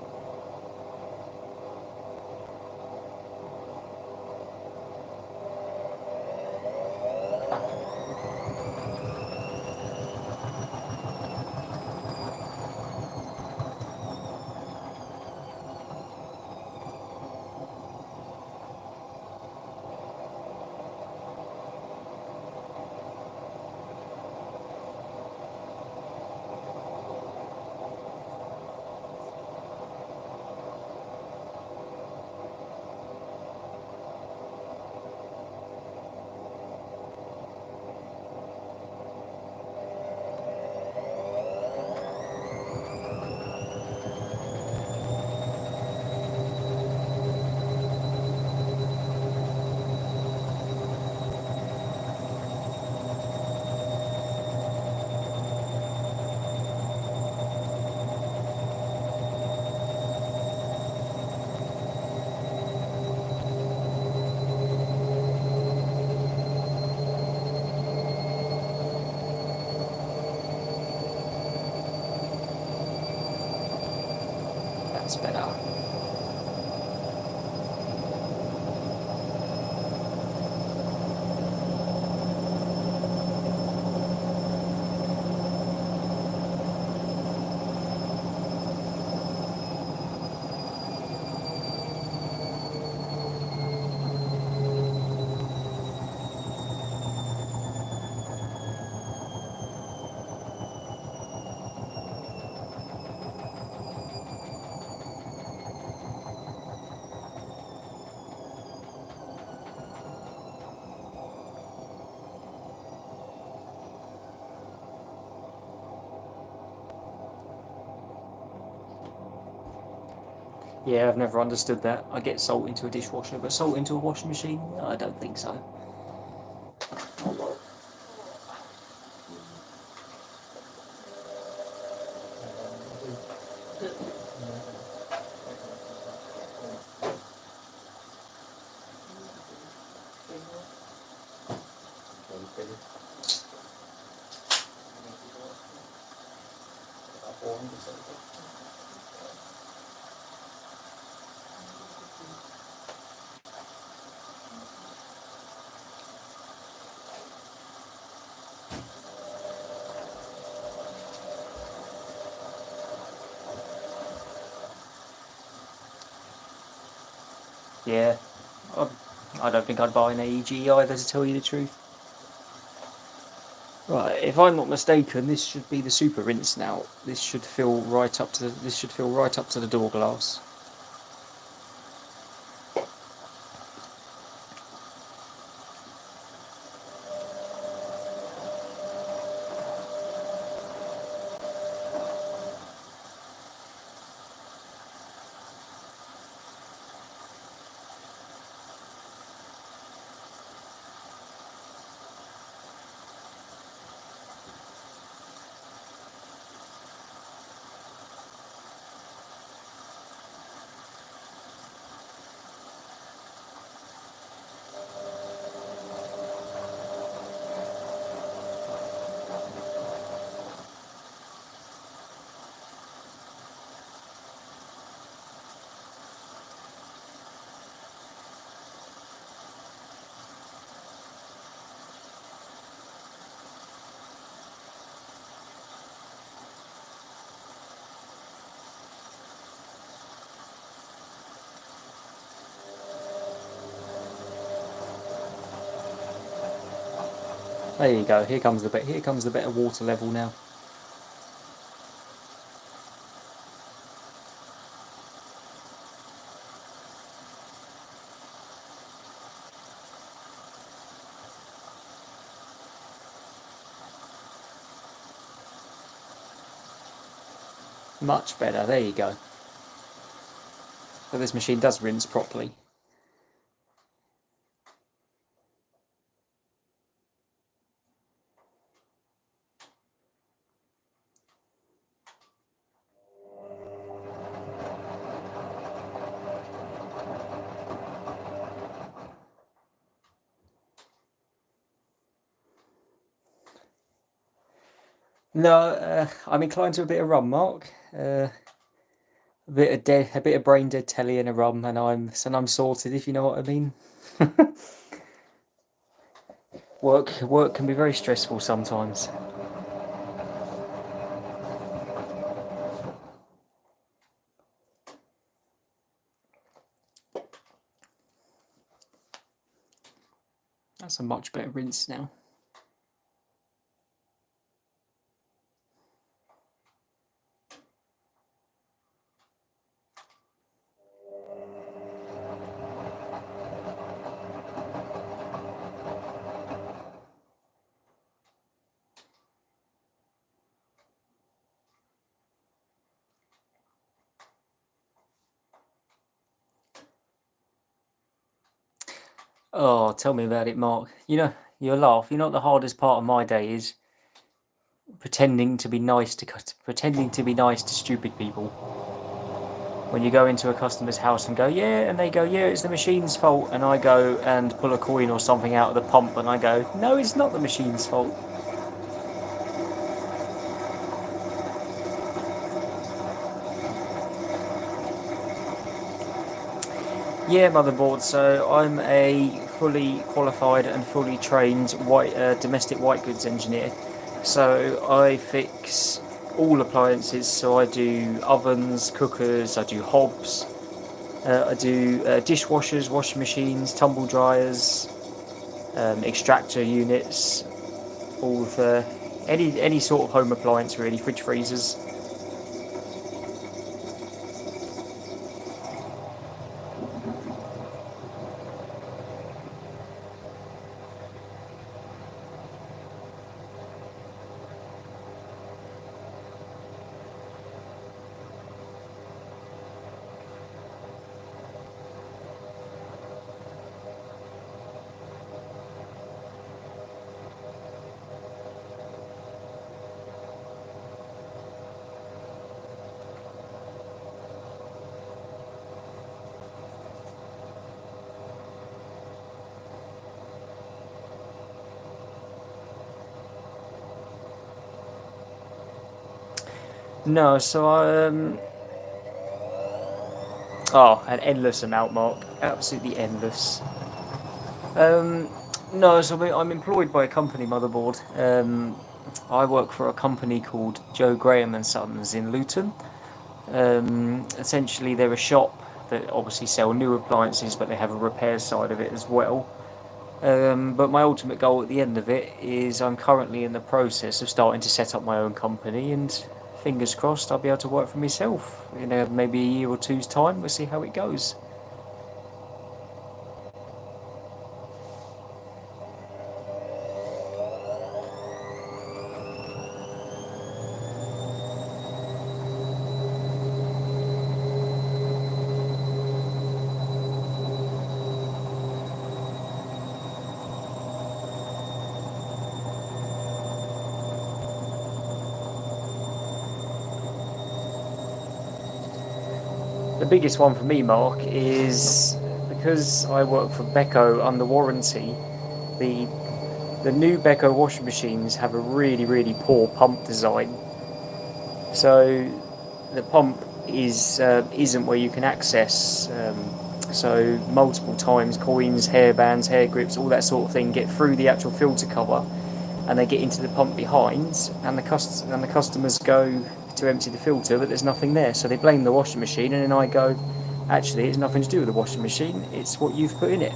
That's better. Yeah, I've never understood that. I get salt into a dishwasher, but salt into a washing machine? I don't think so. Yeah, I don't think I'd buy an AEG either, to tell you the truth. Right, if I'm not mistaken, this should be the super rinse now. This should fill right up to the door glass. There you go. Here comes the better water level now. Much better. There you go. But this machine does rinse properly. No, I'm inclined to a bit of rum, Mark. A bit of brain dead telly and a rum, and I'm sorted. If you know what I mean. Work can be very stressful sometimes. That's a much better rinse now. Oh, tell me about it, Mark. You'll laugh. You know what the hardest part of my day is? Pretending to be nice to stupid people. When you go into a customer's house and go, yeah, and they go, yeah, it's the machine's fault, and I go and pull a coin or something out of the pump, and I go, no, it's not the machine's fault. Yeah, motherboard. So I'm a fully qualified and fully trained domestic white goods engineer. So I fix all appliances. So I do ovens, cookers, I do hobs, I do dishwashers, washing machines, tumble dryers, extractor units, all of any sort of home appliance really, fridge freezers. No, so an endless amount, Mark. Absolutely endless. Um, no, so I'm employed by a company, motherboard. I work for a company called Joe Graham and Sons in Luton. Essentially, they're a shop that obviously sell new appliances, but they have a repair side of it as well. But my ultimate goal at the end of it is I'm currently in the process of starting to set up my own company, and fingers crossed I'll be able to work for myself. Maybe a year or two's time. We'll see how it goes. The biggest one for me, Mark, is because I work for Beko under warranty. The the new Beko washing machines have a really poor pump design. So the pump isn't where you can access. So multiple times, coins, hairbands, hair grips, all that sort of thing get through the actual filter cover, and they get into the pump behind, and the customers go to empty the filter, but there's nothing there. So they blame the washing machine, and then I go, actually, it's nothing to do with the washing machine. It's what you've put in it.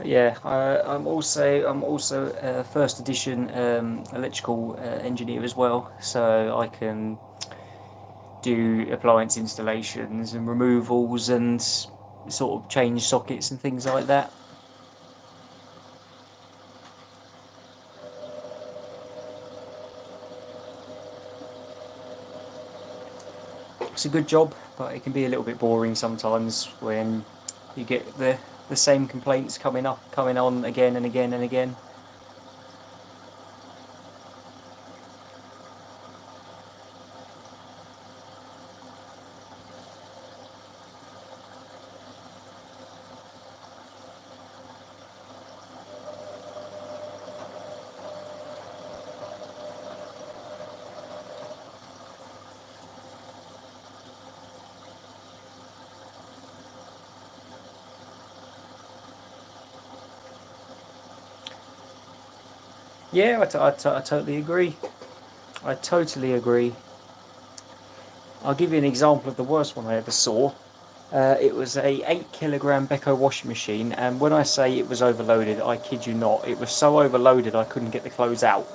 Yeah, I'm also a first edition electrical engineer as well, so I can do appliance installations and removals and sort of change sockets and things like that. It's a good job, but it can be a little bit boring sometimes when you get the same complaints coming on again and again and again. Yeah, I totally agree. I totally agree. I'll give you an example of the worst one I ever saw. It was a 8 kilogram Beko washing machine, and when I say it was overloaded, I kid you not, it was so overloaded I couldn't get the clothes out.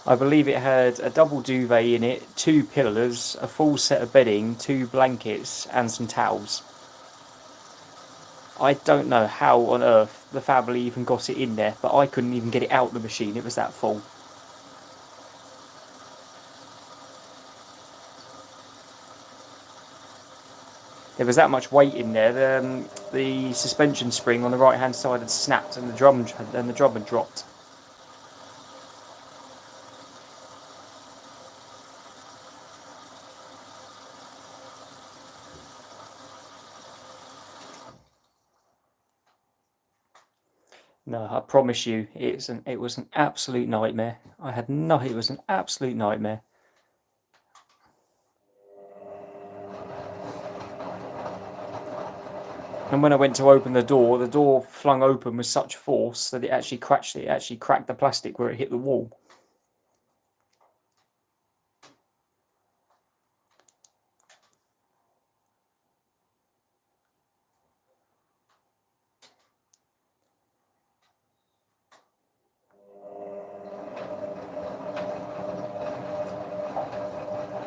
I believe it had a double duvet in it, 2 pillows, a full set of bedding, 2 blankets, and some towels. I don't know how on earth the family even got it in there, but I couldn't even get it out the machine, it was that full. There was that much weight in there. The suspension spring on the right hand side had snapped and the drum had dropped. No, I promise you, it was an absolute nightmare. It was an absolute nightmare. And when I went to open the door flung open with such force that it actually cracked the plastic where it hit the wall.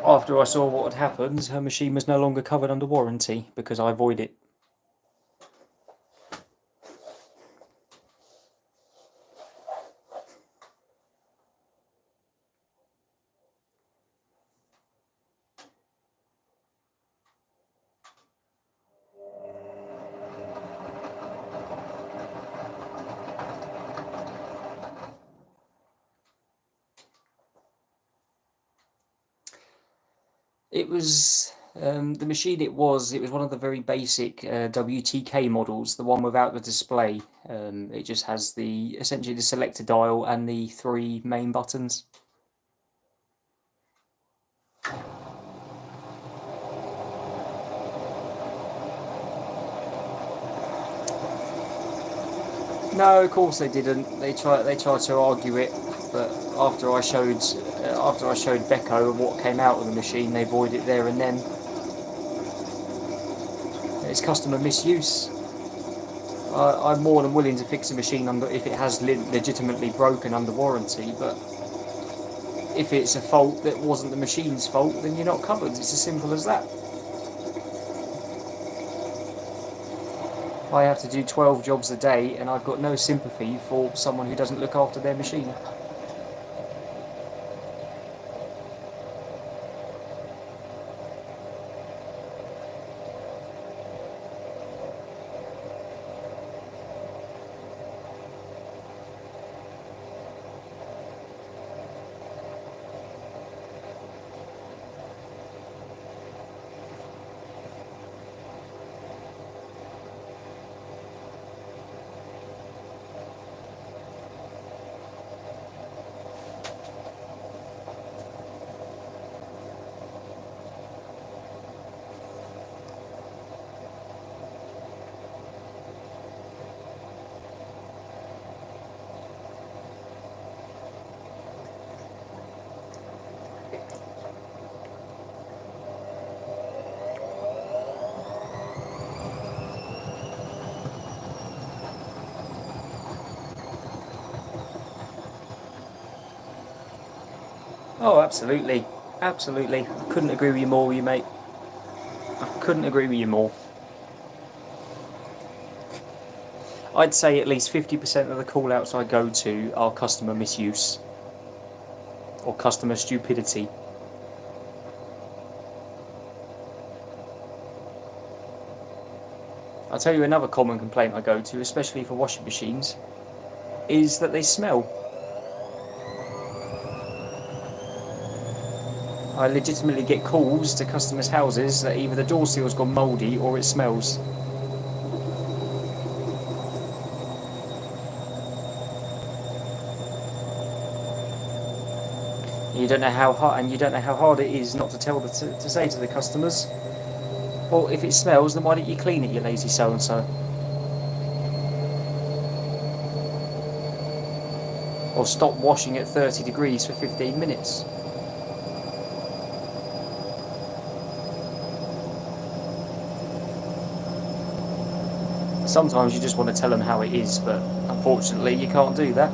After I saw what had happened, her machine was no longer covered under warranty because I void it. It was the machine. It was one of the very basic WTK models, the one without the display. It just has essentially the selector dial and the three main buttons. No, of course they didn't. They tried to argue it, but after I showed Beko what came out of the machine, they voided it there and then. It's customer misuse. I'm more than willing to fix a machine if it has legitimately broken under warranty, but if it's a fault that wasn't the machine's fault, then you're not covered. It's as simple as that. I have to do 12 jobs a day, and I've got no sympathy for someone who doesn't look after their machine. Oh, absolutely. Absolutely. I couldn't agree with you more, you mate. I couldn't agree with you more. I'd say at least 50% of the call outs I go to are customer misuse or customer stupidity. I'll tell you another common complaint I go to, especially for washing machines, is that they smell. I legitimately get calls to customers' houses that either the door seal's gone mouldy or it smells. You don't know how hard, and you don't know how hard it is not to tell to say to the customers, well, if it smells, then why don't you clean it, you lazy so and so? Or stop washing at 30 degrees for 15 minutes. Sometimes you just want to tell them how it is, but unfortunately you can't do that.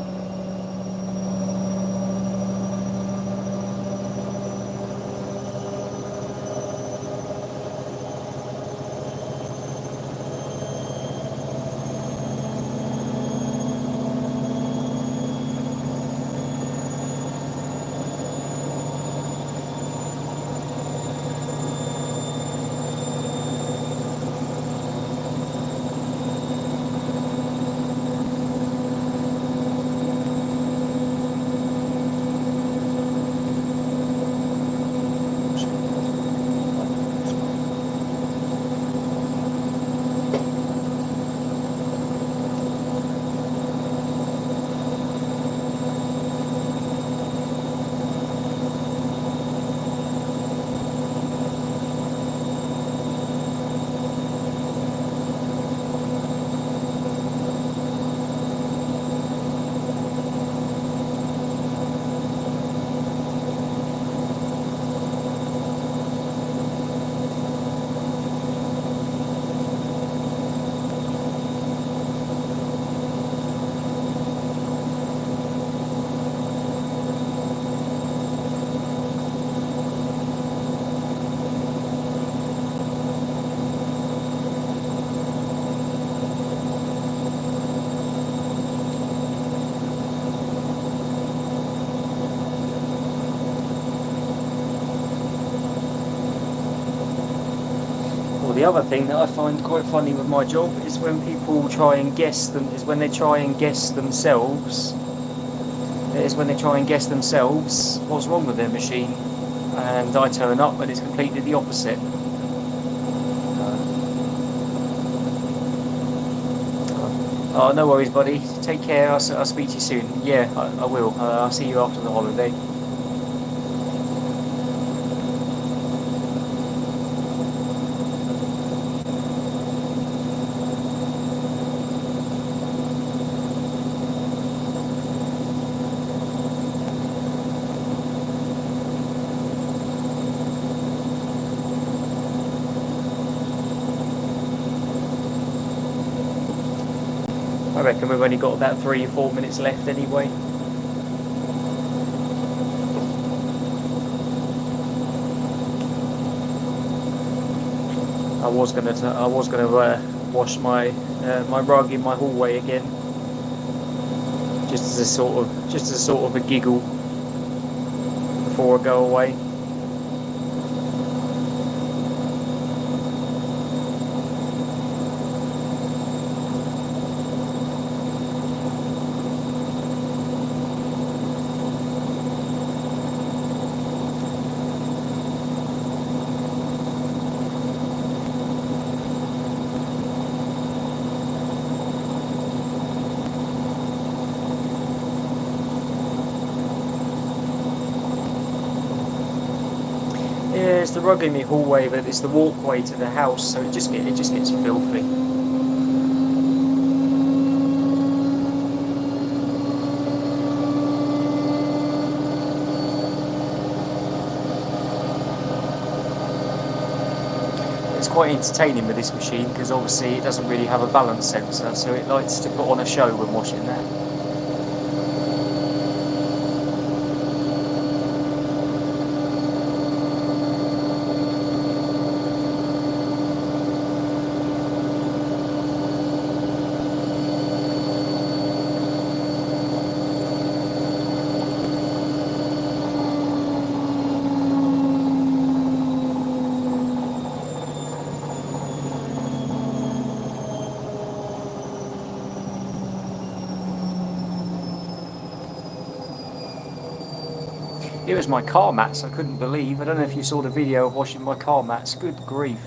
Well, the other thing that I find quite funny with my job is when people try and guess them. Is when they try and guess themselves. Is when they try and guess themselves what's wrong with their machine, and I turn up and it's completely the opposite. Oh, no worries, buddy. Take care. I'll speak to you soon. Yeah, I will. I'll see you after the holiday. I reckon we've only got about 3 or 4 minutes left anyway. I was gonna wash my my rug in my hallway again, just as a sort of a giggle before I go away. Yeah, it's the rug in my hallway, but it's the walkway to the house, so it just gets filthy. It's quite entertaining with this machine because obviously it doesn't really have a balance sensor, so it likes to put on a show when washing that. It was my car mats, I couldn't believe. I don't know if you saw the video of washing my car mats. Good grief.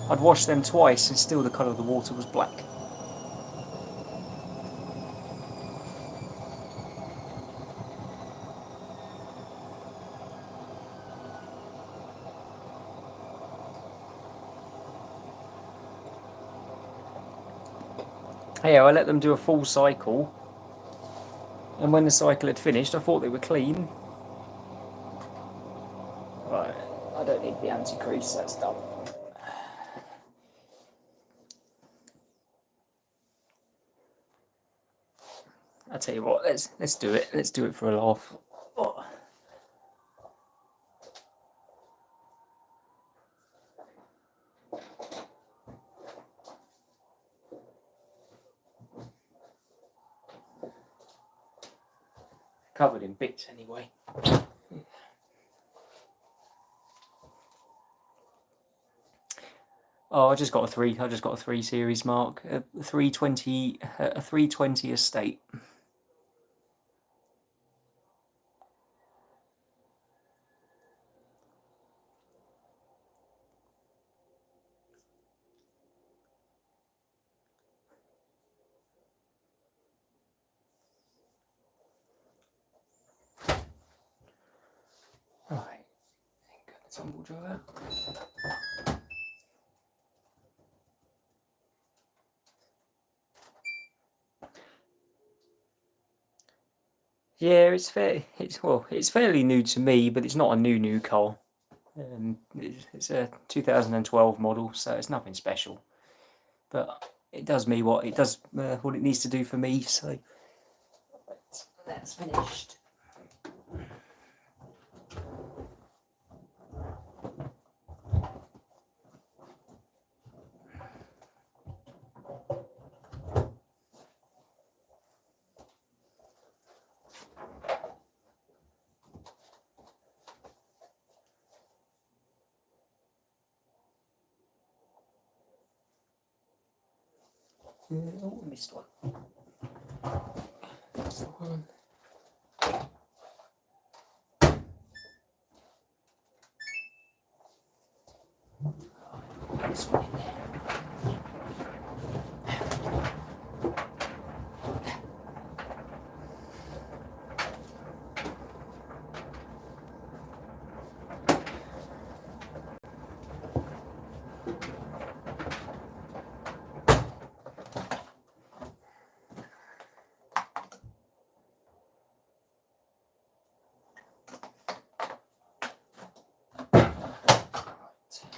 I'd washed them twice and still the colour of the water was black. Yeah, I let them do a full cycle, and when the cycle had finished, I thought they were clean. Right, I don't need the anti-crease, that's done. I tell you what, let's do it. Let's do it for a laugh. Oh. Covered in bits anyway. Oh, I just got a 3 series mark. A 320 estate. Right, got the tumble dryer. Yeah, it's fairly new to me, but it's not a new car. It's a 2012 model, so it's nothing special. But it does me what it does, what it needs to do for me. So that's finished. Oh, I missed one. That's the one. This one in there.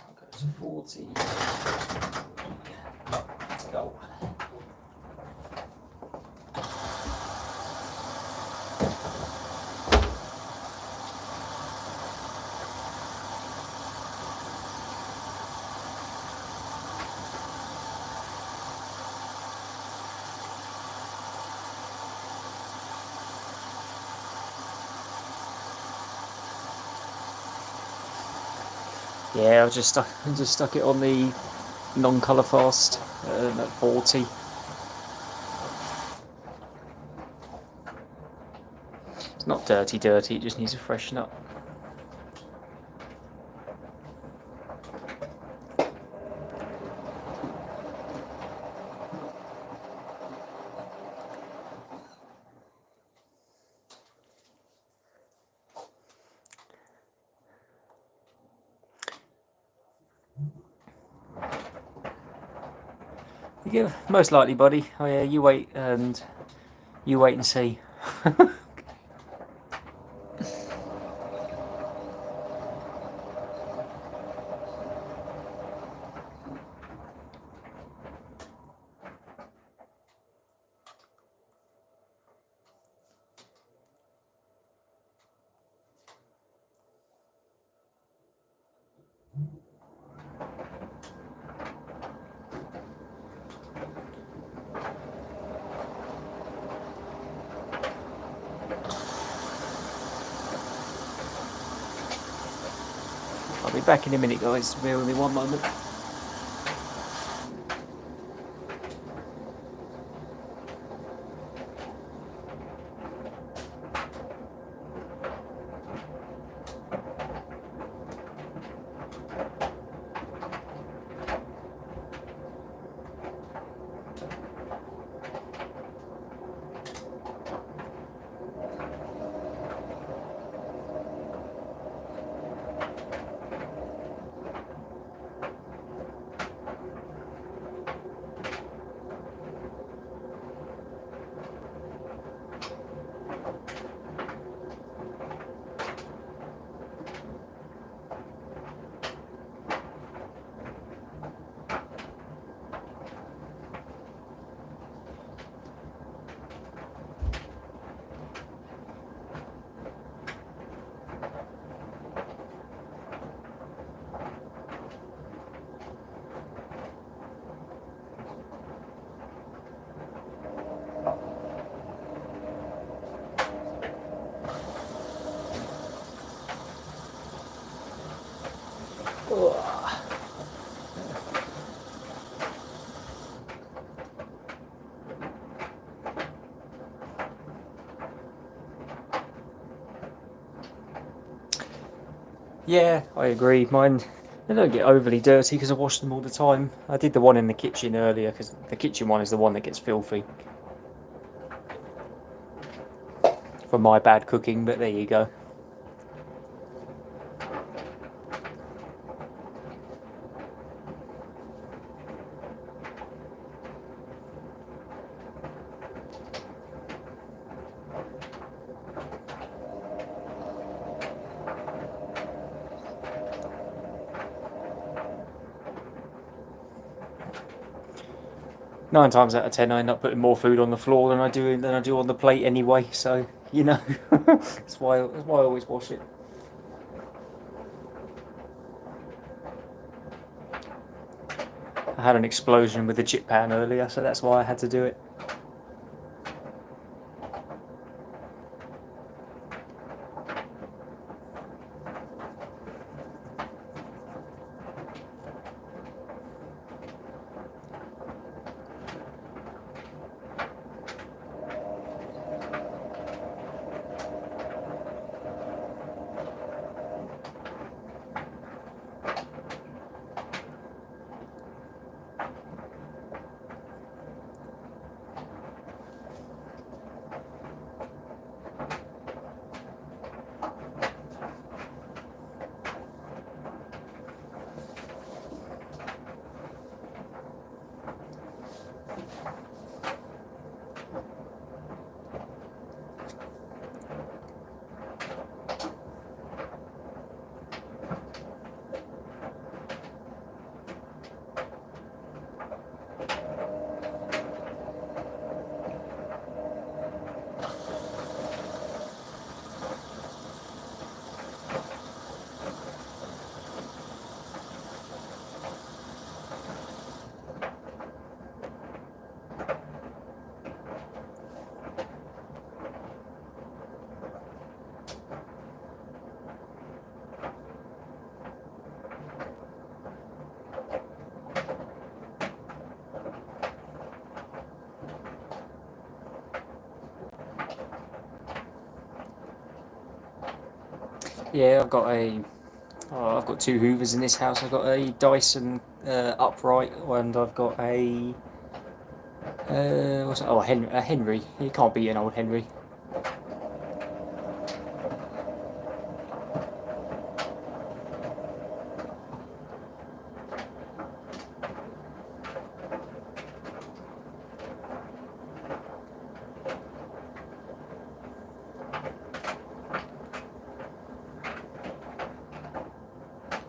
I'll go to 40. Let's go. Yeah, I just stuck it on the non-colour fast at 40. It's not dirty, it just needs a freshen up. Yeah, most likely, buddy. Oh yeah, you wait and see. I'll be back in a minute, guys. Bear with me one moment. Yeah, I agree. Mine, they don't get overly dirty because I wash them all the time. I did the one in the kitchen earlier because the kitchen one is the one that gets filthy for my bad cooking, but there you go. 9 times out of 10, I end up putting more food on the floor than I do on the plate anyway. So you know, that's why I always wash it. I had an explosion with the chip pan earlier, so that's why I had to do it. Yeah, I've got two Hoovers in this house. I've got a Dyson upright, and I've got a what's it? Oh, a Henry. You can't beat an old Henry.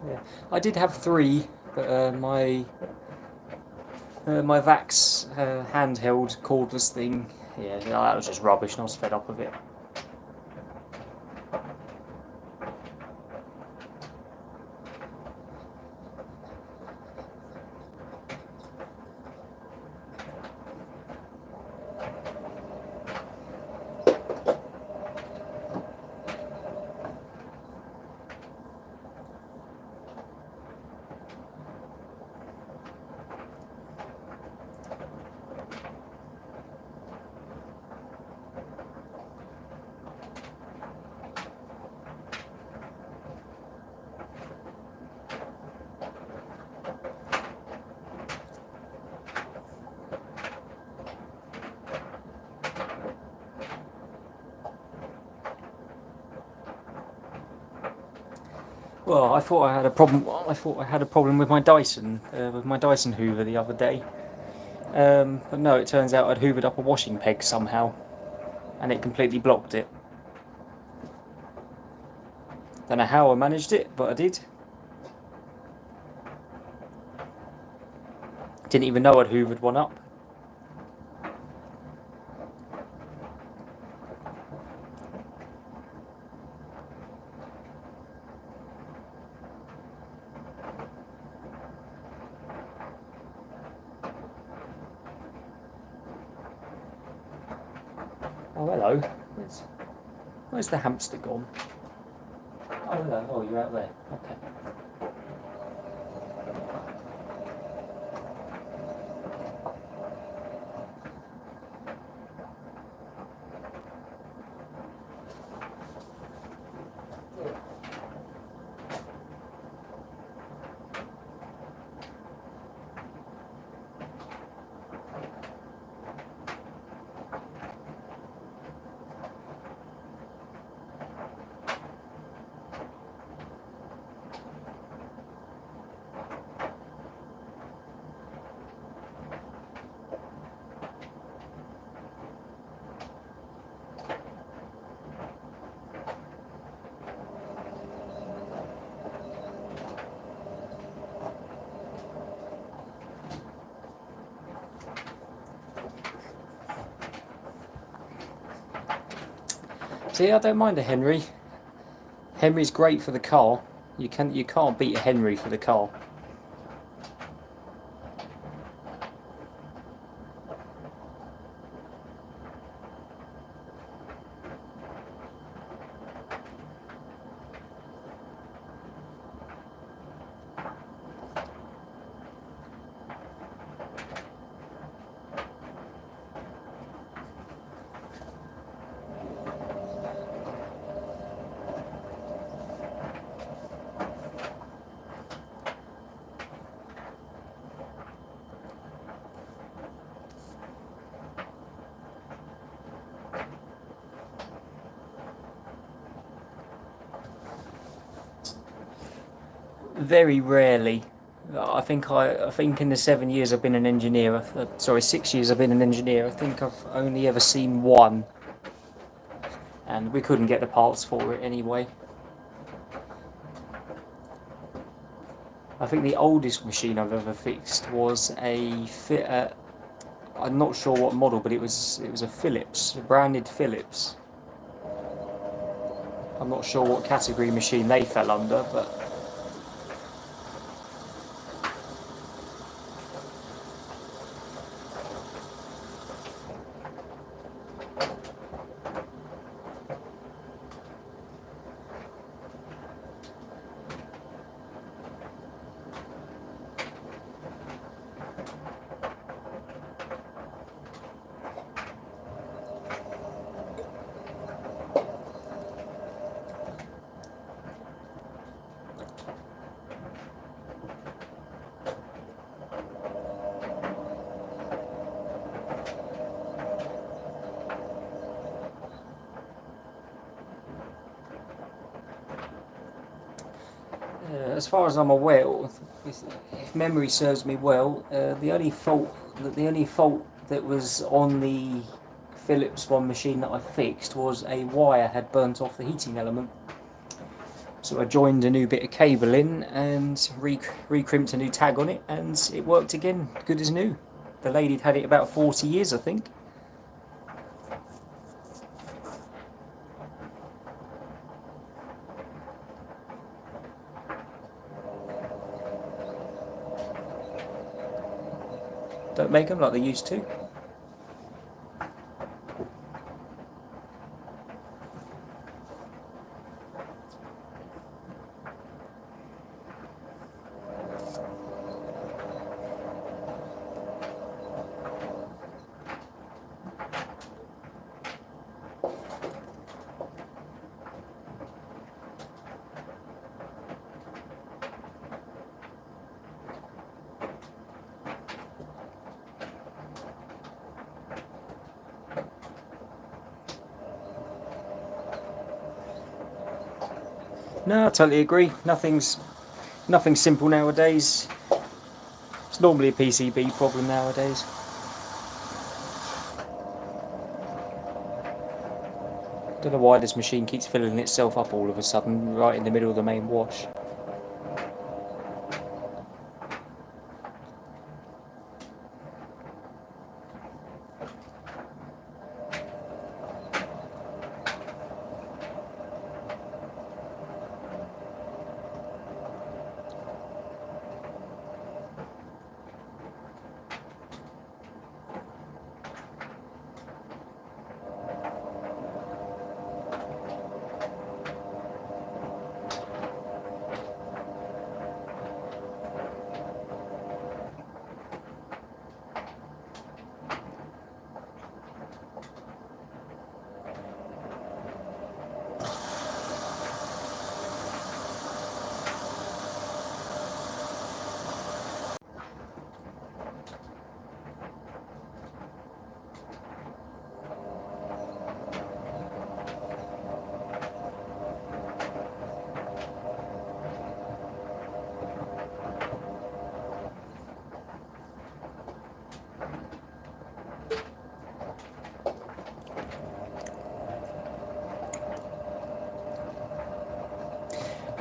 Yeah. I did have three, but my Vax handheld cordless thing, yeah, that was just rubbish, and I was fed up with it. Well, I thought I had a problem. I thought I had a problem with my Dyson Hoover the other day. But no, it turns out I'd hoovered up a washing peg somehow, and it completely blocked it. Don't know how I managed it, but I did. Didn't even know I'd hoovered one up. Oh, hello. Where's the hamster gone? Oh, hello. Oh, you're out there. Okay. See, I don't mind a Henry. Henry's great for the car. You can't beat a Henry for the car. Very rarely. I think in the 7 years I've been an engineer, sorry, 6 years I've been an engineer, I think I've only ever seen one, and we couldn't get the parts for it anyway. I think the oldest machine I've ever fixed was I'm not sure what model, but it was a Philips, a branded Philips. I'm not sure what category machine they fell under, but as far as I'm aware, if memory serves me well, the only fault that was on the Philips one machine that I fixed was a wire had burnt off the heating element. So I joined a new bit of cable in and re-crimped a new tag on it, and it worked again, good as new. The lady'd had it about 40 years, I think. Don't make them like they used to. No, I totally agree. Nothing's simple nowadays. It's normally a PCB problem nowadays. Don't know why this machine keeps filling itself up all of a sudden, right in the middle of the main wash.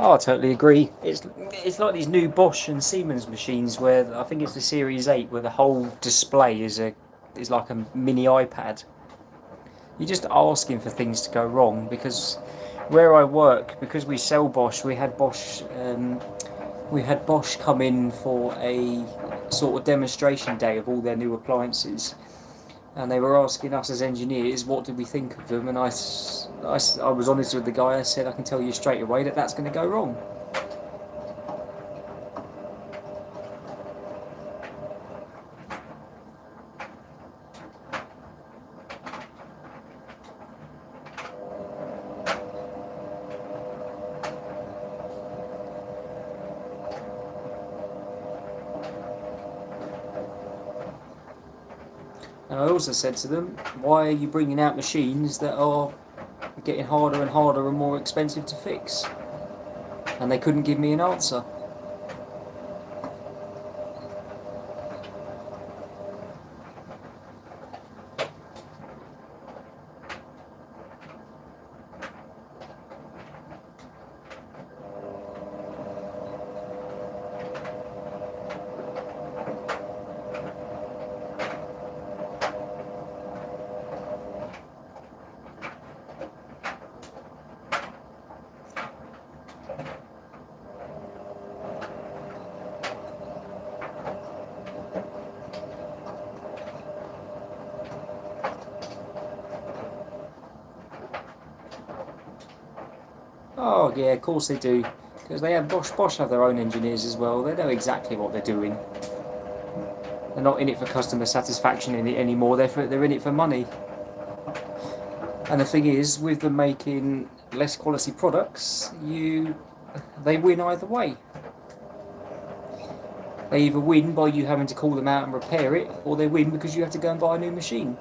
Oh, I totally agree. It's like these new Bosch and Siemens machines where I think it's the Series 8 where the whole display is like a mini iPad. You're just asking for things to go wrong, because where I work, because we sell Bosch, we had Bosch come in for a sort of demonstration day of all their new appliances, and they were asking us as engineers what did we think of them, and I was honest with the guy. I said, I can tell you straight away that that's going to go wrong. And I also said to them, why are you bringing out machines that are getting harder and harder and more expensive to fix? And they couldn't give me an answer. Oh yeah, of course they do, because they have Bosch have their own engineers as well. They know exactly what they're doing. They're not in it for customer satisfaction anymore. They're in it for money. And the thing is, with them making less quality products, they win either way. They either win by you having to call them out and repair it, or they win because you have to go and buy a new machine.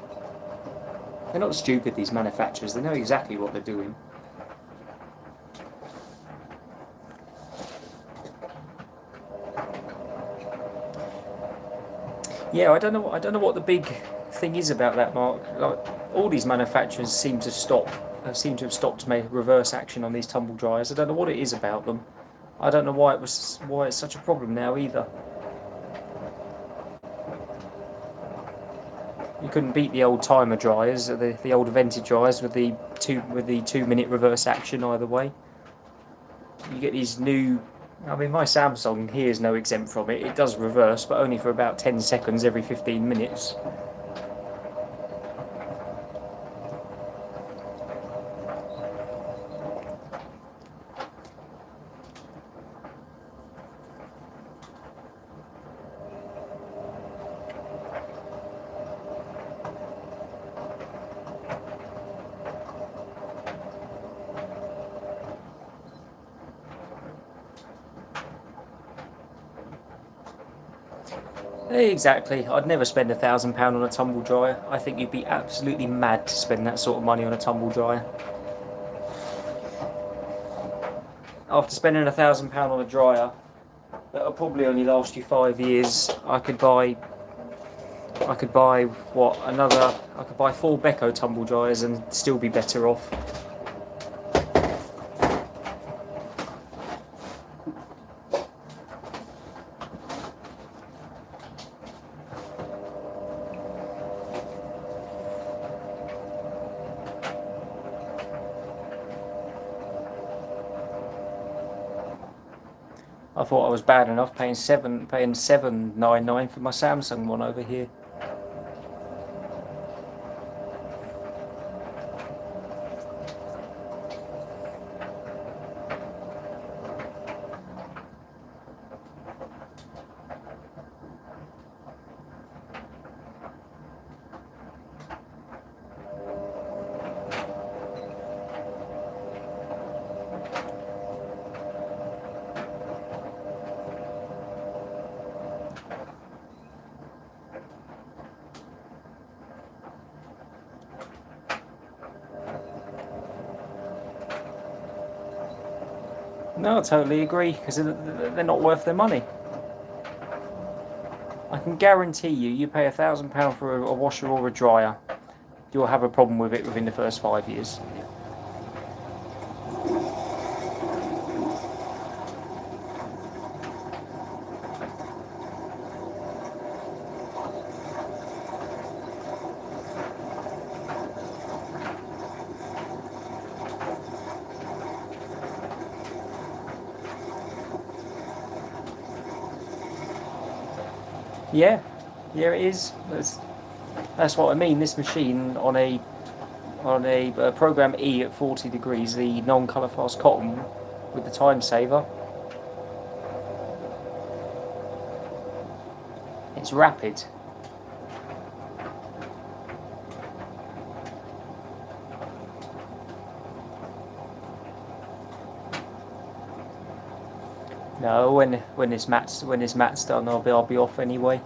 They're not stupid, these manufacturers. They know exactly what they're doing. Yeah, I don't know what the big thing is about that, Mark. Like, all these manufacturers seem to have stopped to make reverse action on these tumble dryers. I don't know what it is about them. I don't know why it's such a problem now either. You couldn't beat the old timer dryers, the old vented dryers with the 2-minute reverse action either way. You get these new. I mean, my Samsung here is no exempt from it. It does reverse, but only for about 10 seconds every 15 minutes. Exactly. I'd never spend £1,000 on a tumble dryer. I think you'd be absolutely mad to spend that sort of money on a tumble dryer. After spending £1,000 on a dryer that'll probably only last you 5 years, I could buy 4 Beko tumble dryers and still be better off. I thought I was bad enough paying $7.99 for my Samsung one over here. No, I totally agree, because they're not worth their money. I can guarantee you pay £1,000 for a washer or a dryer, you'll have a problem with it within the first 5 years. Yeah, yeah, it is. That's what I mean. This machine on a program E at 40 degrees, the non-colour fast cotton with the time saver. It's rapid. No, when this mat's done, I'll be off anyway.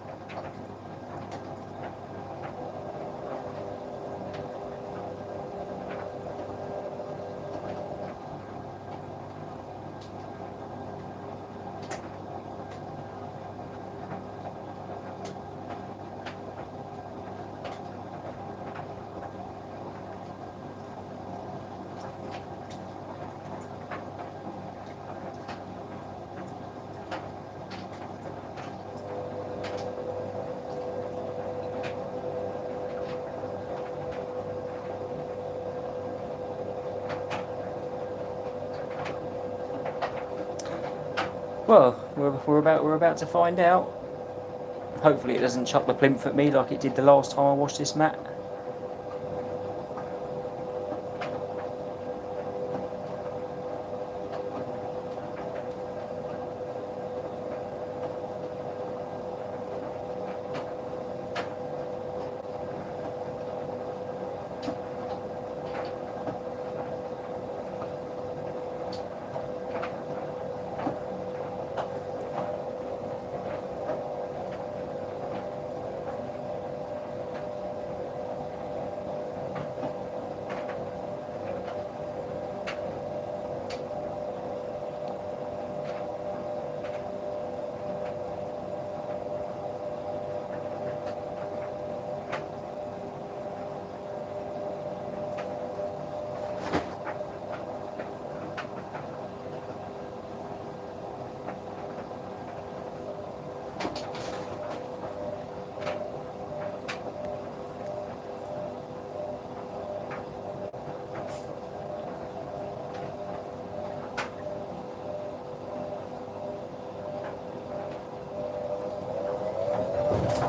Well, we're about to find out. Hopefully, it doesn't chuck the plinth at me like it did the last time I washed this mat.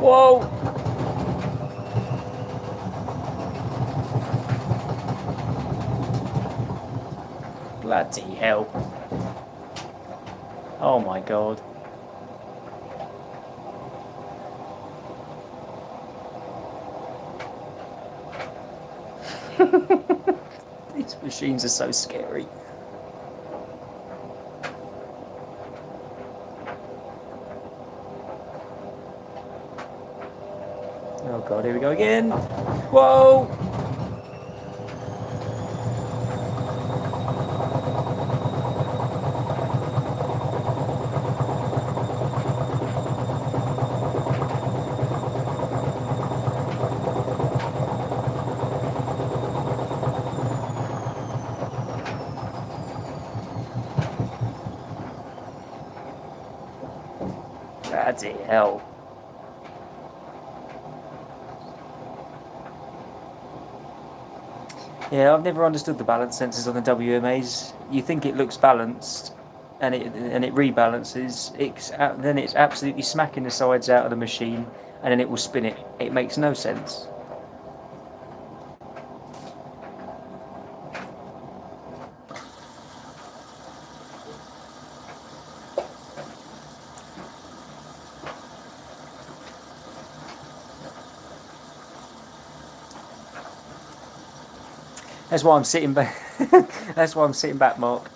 Whoa! Bloody hell. Oh my god. These machines are so scary. Oh god, here we go again. Whoa! Bloody hell. Yeah, I've never understood the balance sensors on the WMAs. You think it looks balanced, and it rebalances. Then it's absolutely smacking the sides out of the machine, and then it will spin it. It makes no sense. That's why I'm sitting back. That's why I'm sitting back, Mark.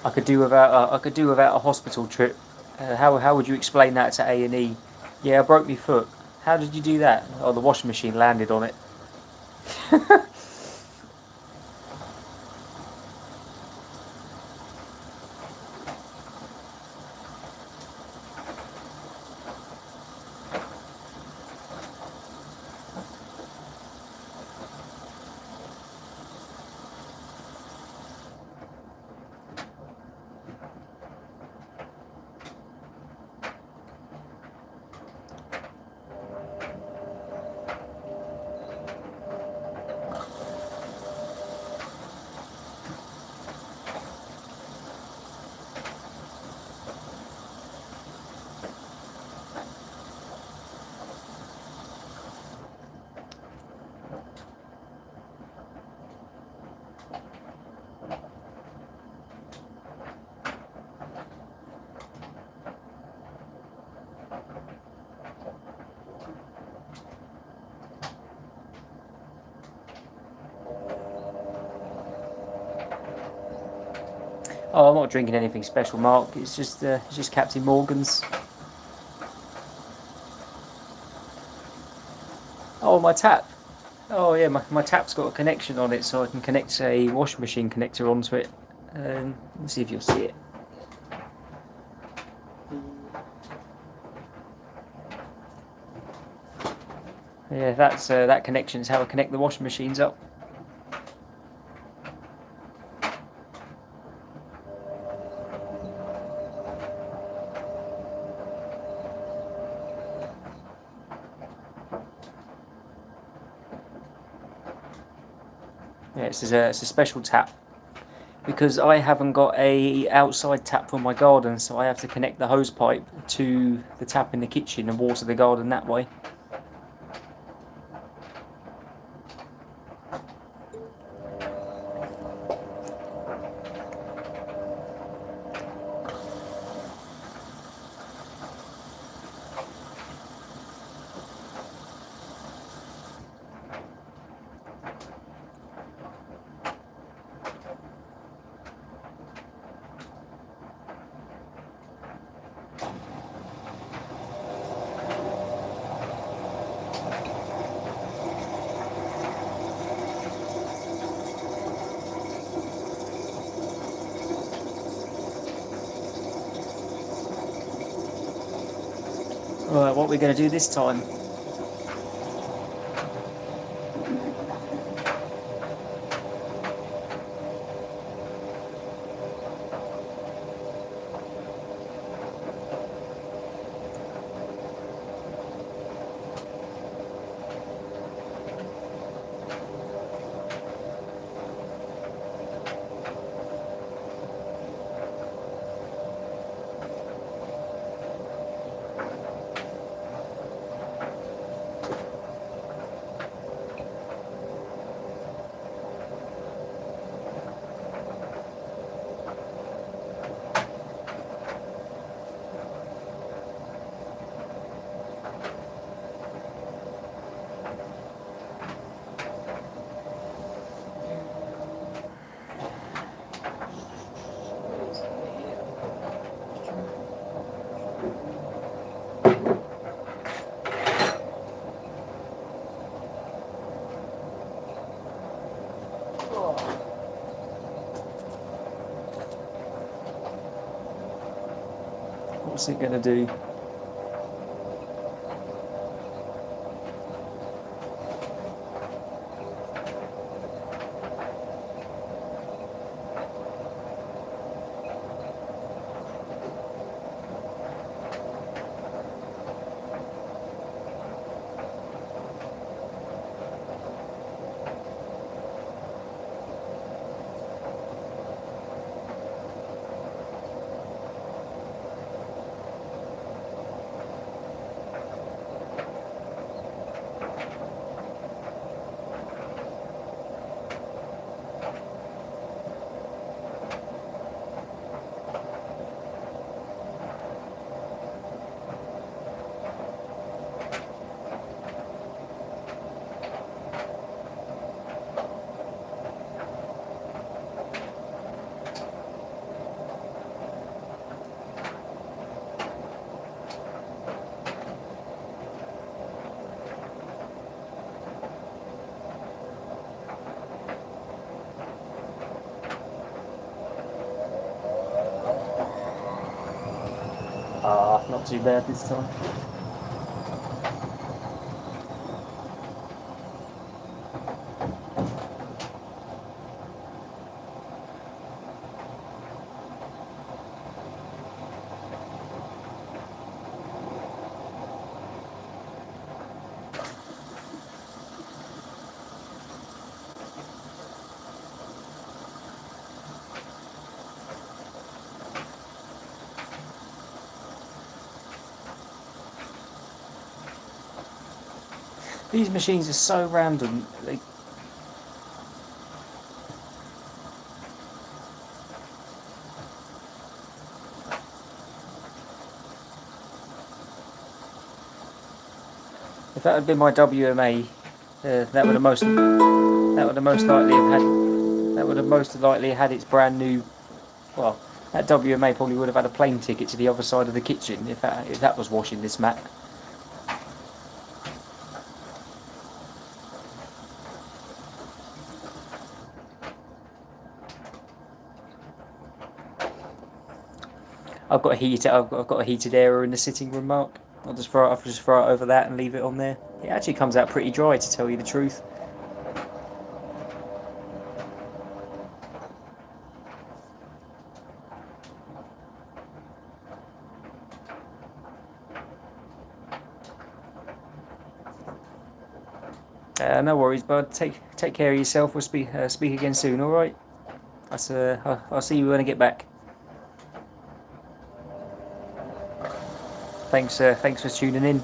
I could do without. I could do without a hospital trip. How would you explain that to A&E? Yeah, I broke my foot. How did you do that? Oh, the washing machine landed on it. Oh, I'm not drinking anything special, Mark. It's just Captain Morgan's. Oh, my tap. Oh yeah, my tap's got a connection on it, so I can connect a washing machine connector onto it. Let's see if you'll see it. Yeah, that's that connection is how I connect the washing machines up. Yeah, it's a special tap because I haven't got a outside tap for my garden, so I have to connect the hose pipe to the tap in the kitchen and water the garden that way. Right, what we're going to do this time? What's it going to do? Ah, not too bad this time. These machines are so random. If that had been my WMA, that would have most likely had its brand new Well, that WMA probably would have had a plane ticket to the other side of the kitchen if that was washing this mat. I've got a heater. I've got a heated area in the sitting room, Mark. I'll just throw it over that and leave it on there. It actually comes out pretty dry, to tell you the truth. No worries, bud. Take care of yourself. We'll speak again soon. All right. I'll see you when I get back. Thanks for tuning in.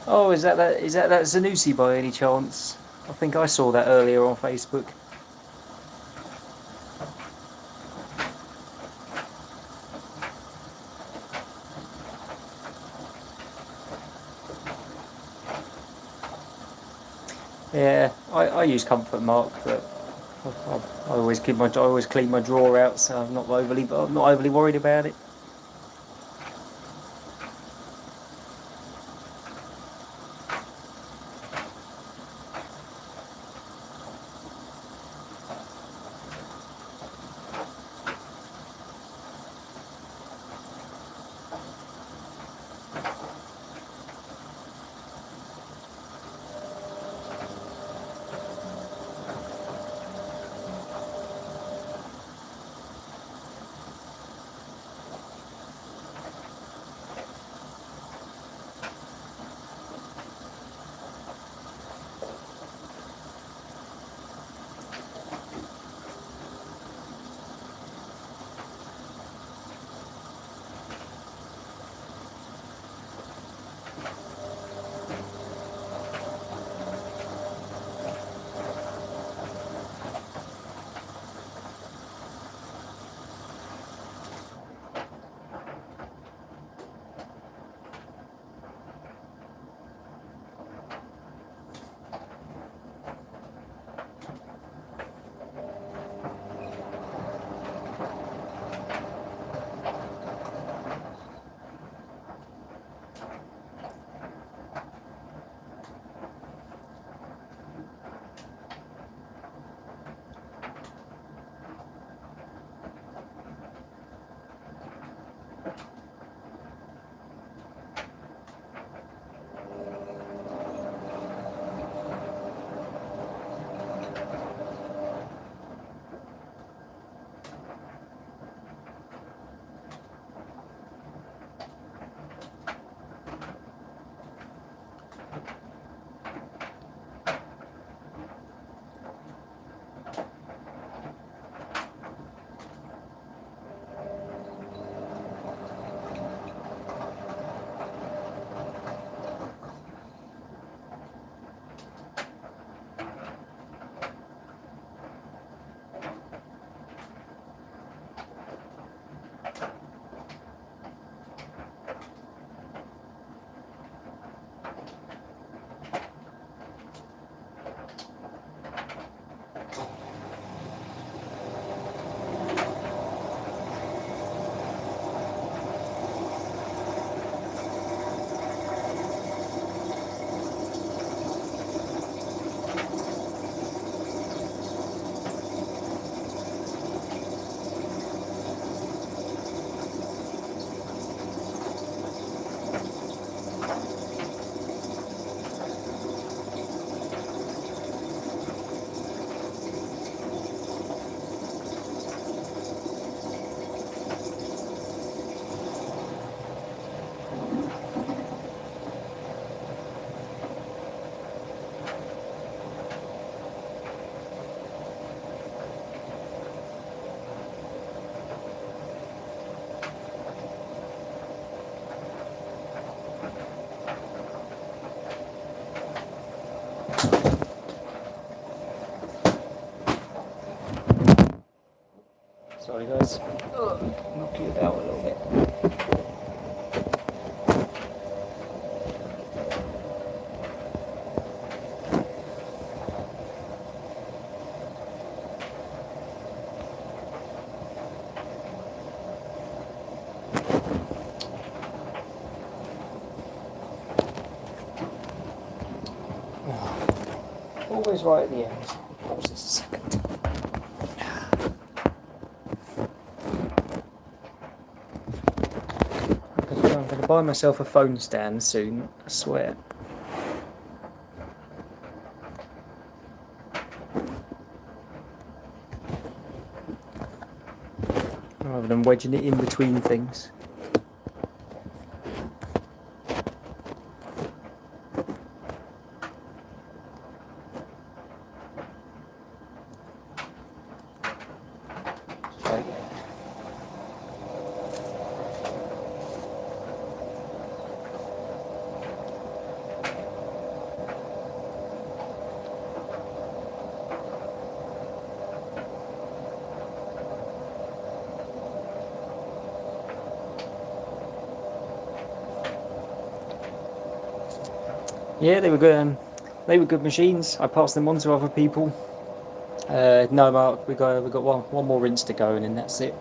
Oh, is that Zanussi by any chance? I think I saw that earlier on Facebook. Yeah, I use Comfort Mark, but I always clean my drawer out, so I'm not overly worried about it. Sorry guys. Knock you about a little bit. Always right at the end. Pause this a second. I'm going to buy myself a phone stand soon, I swear. Rather than wedging it in between things. Yeah, they were good. They were good machines. I passed them on to other people. No, Mark, we got one more rinse to go, and then that's it.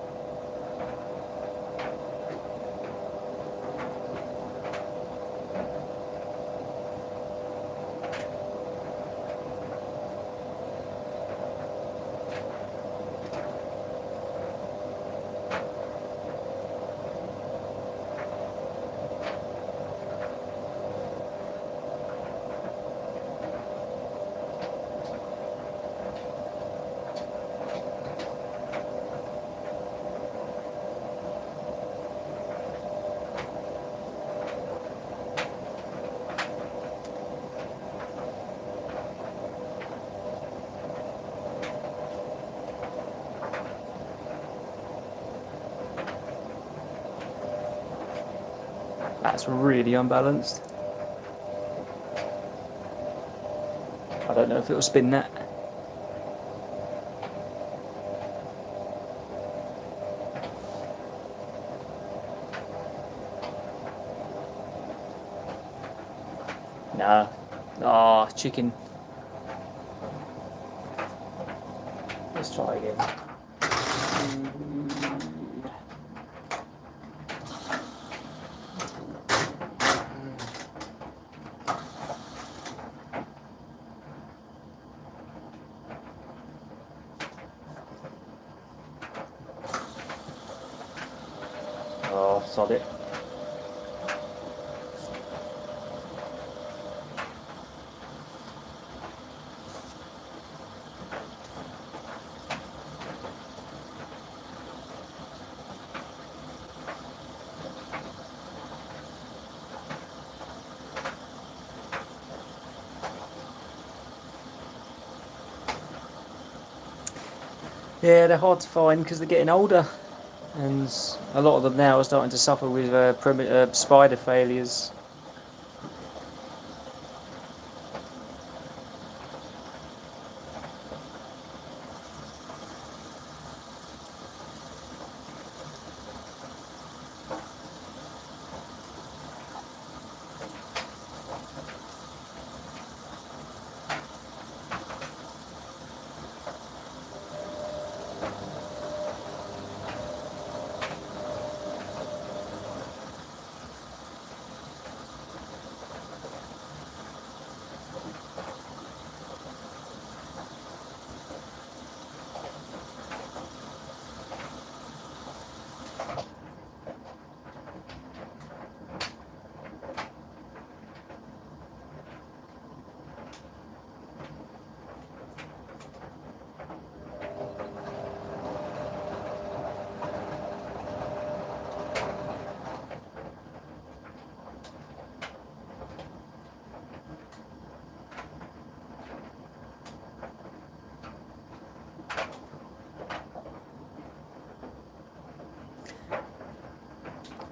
That's really unbalanced. I don't know if it'll spin that. Nah. Ah, oh, chicken. Let's try again. Oh, sod it. Yeah, they're hard to find because they're getting older, and a lot of them now are starting to suffer with spider failures.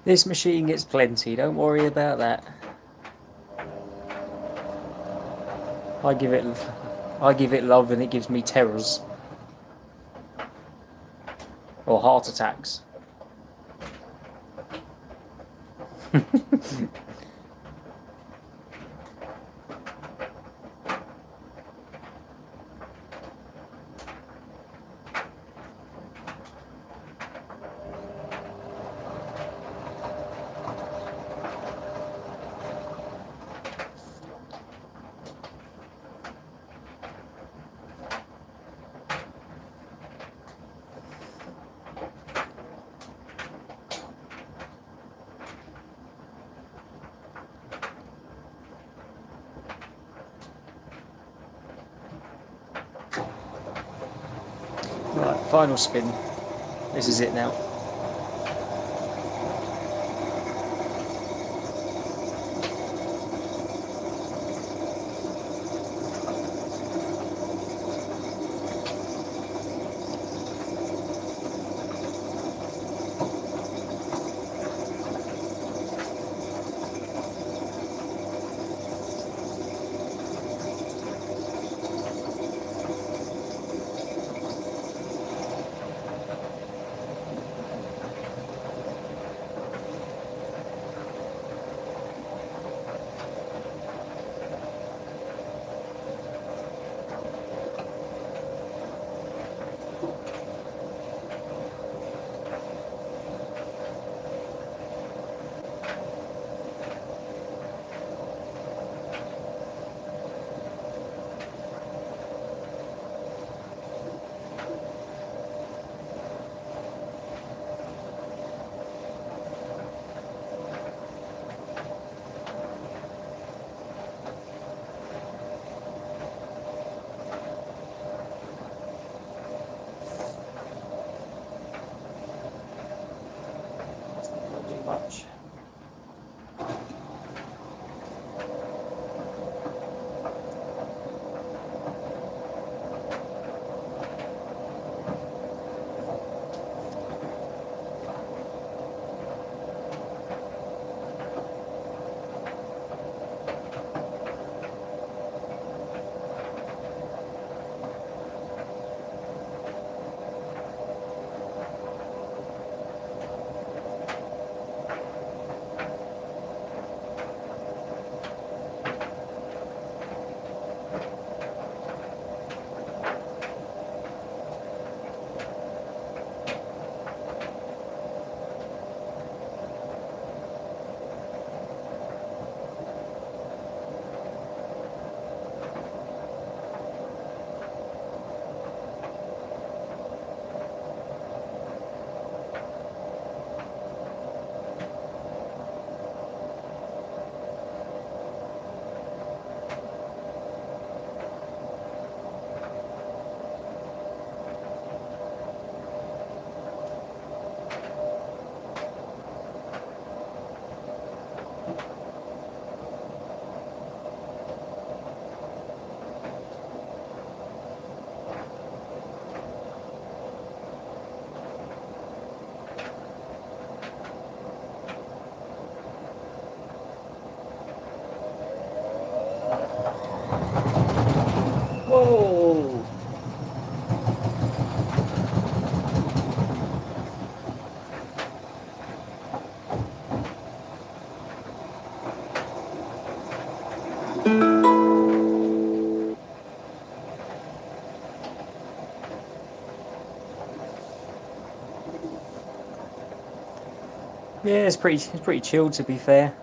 This machine gets plenty, don't worry about that. I give it love and it gives me terrors. Or heart attacks. Right, final spin. This is it now. Whoa! Yeah, it's pretty chilled, to be fair.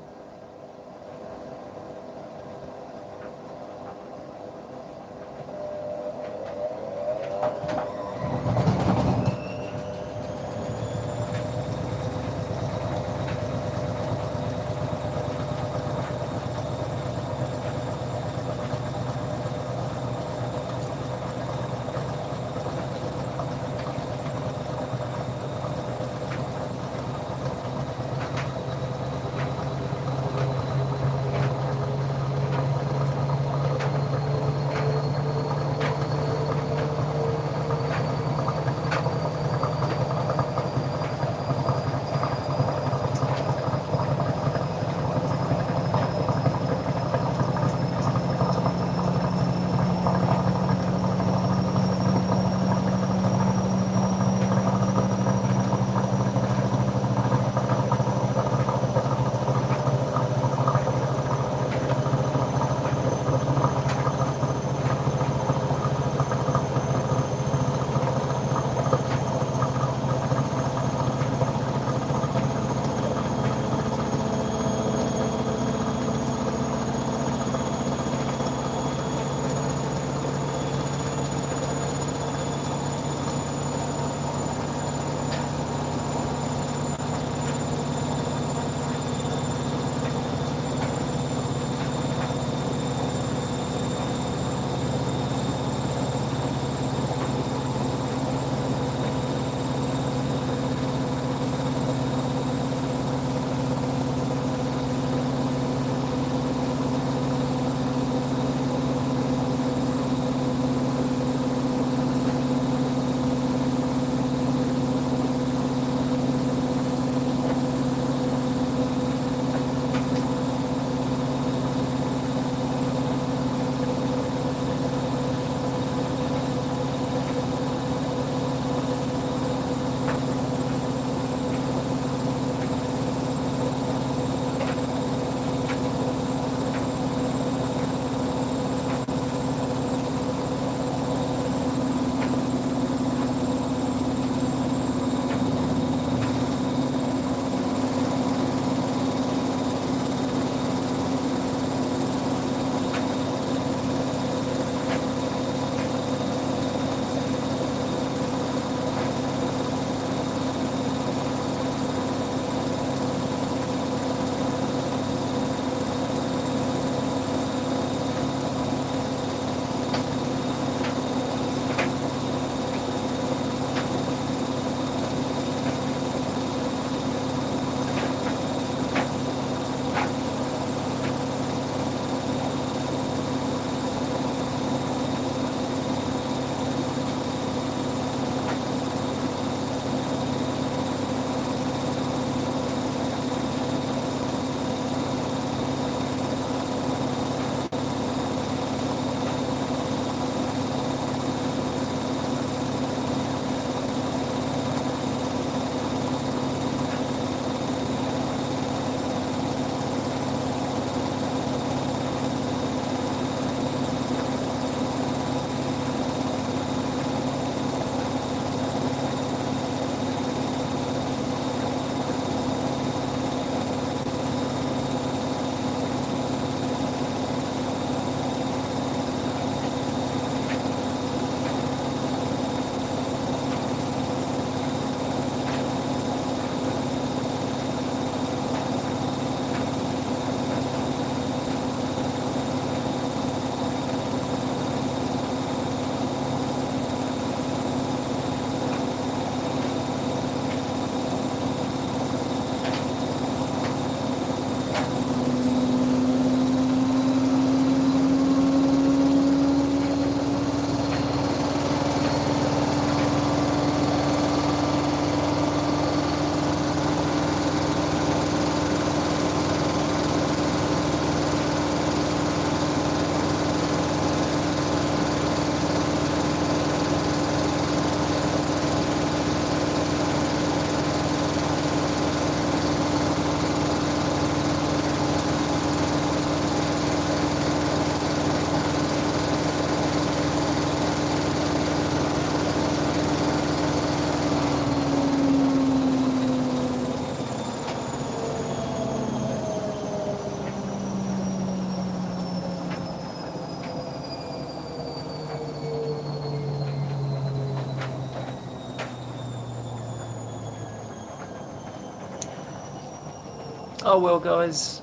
Oh well, guys,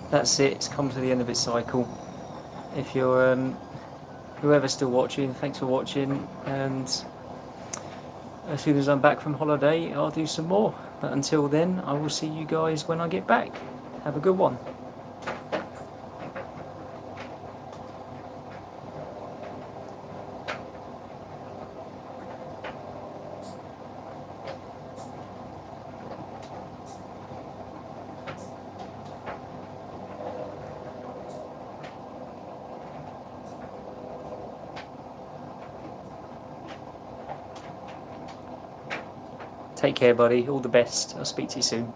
that's it. It's come to the end of its cycle. If you're whoever's still watching, thanks for watching, and as soon as I'm back from holiday, I'll do some more. But until then, I will see you guys when I get back. Have a good one. Take care, buddy. All the best. I'll speak to you soon.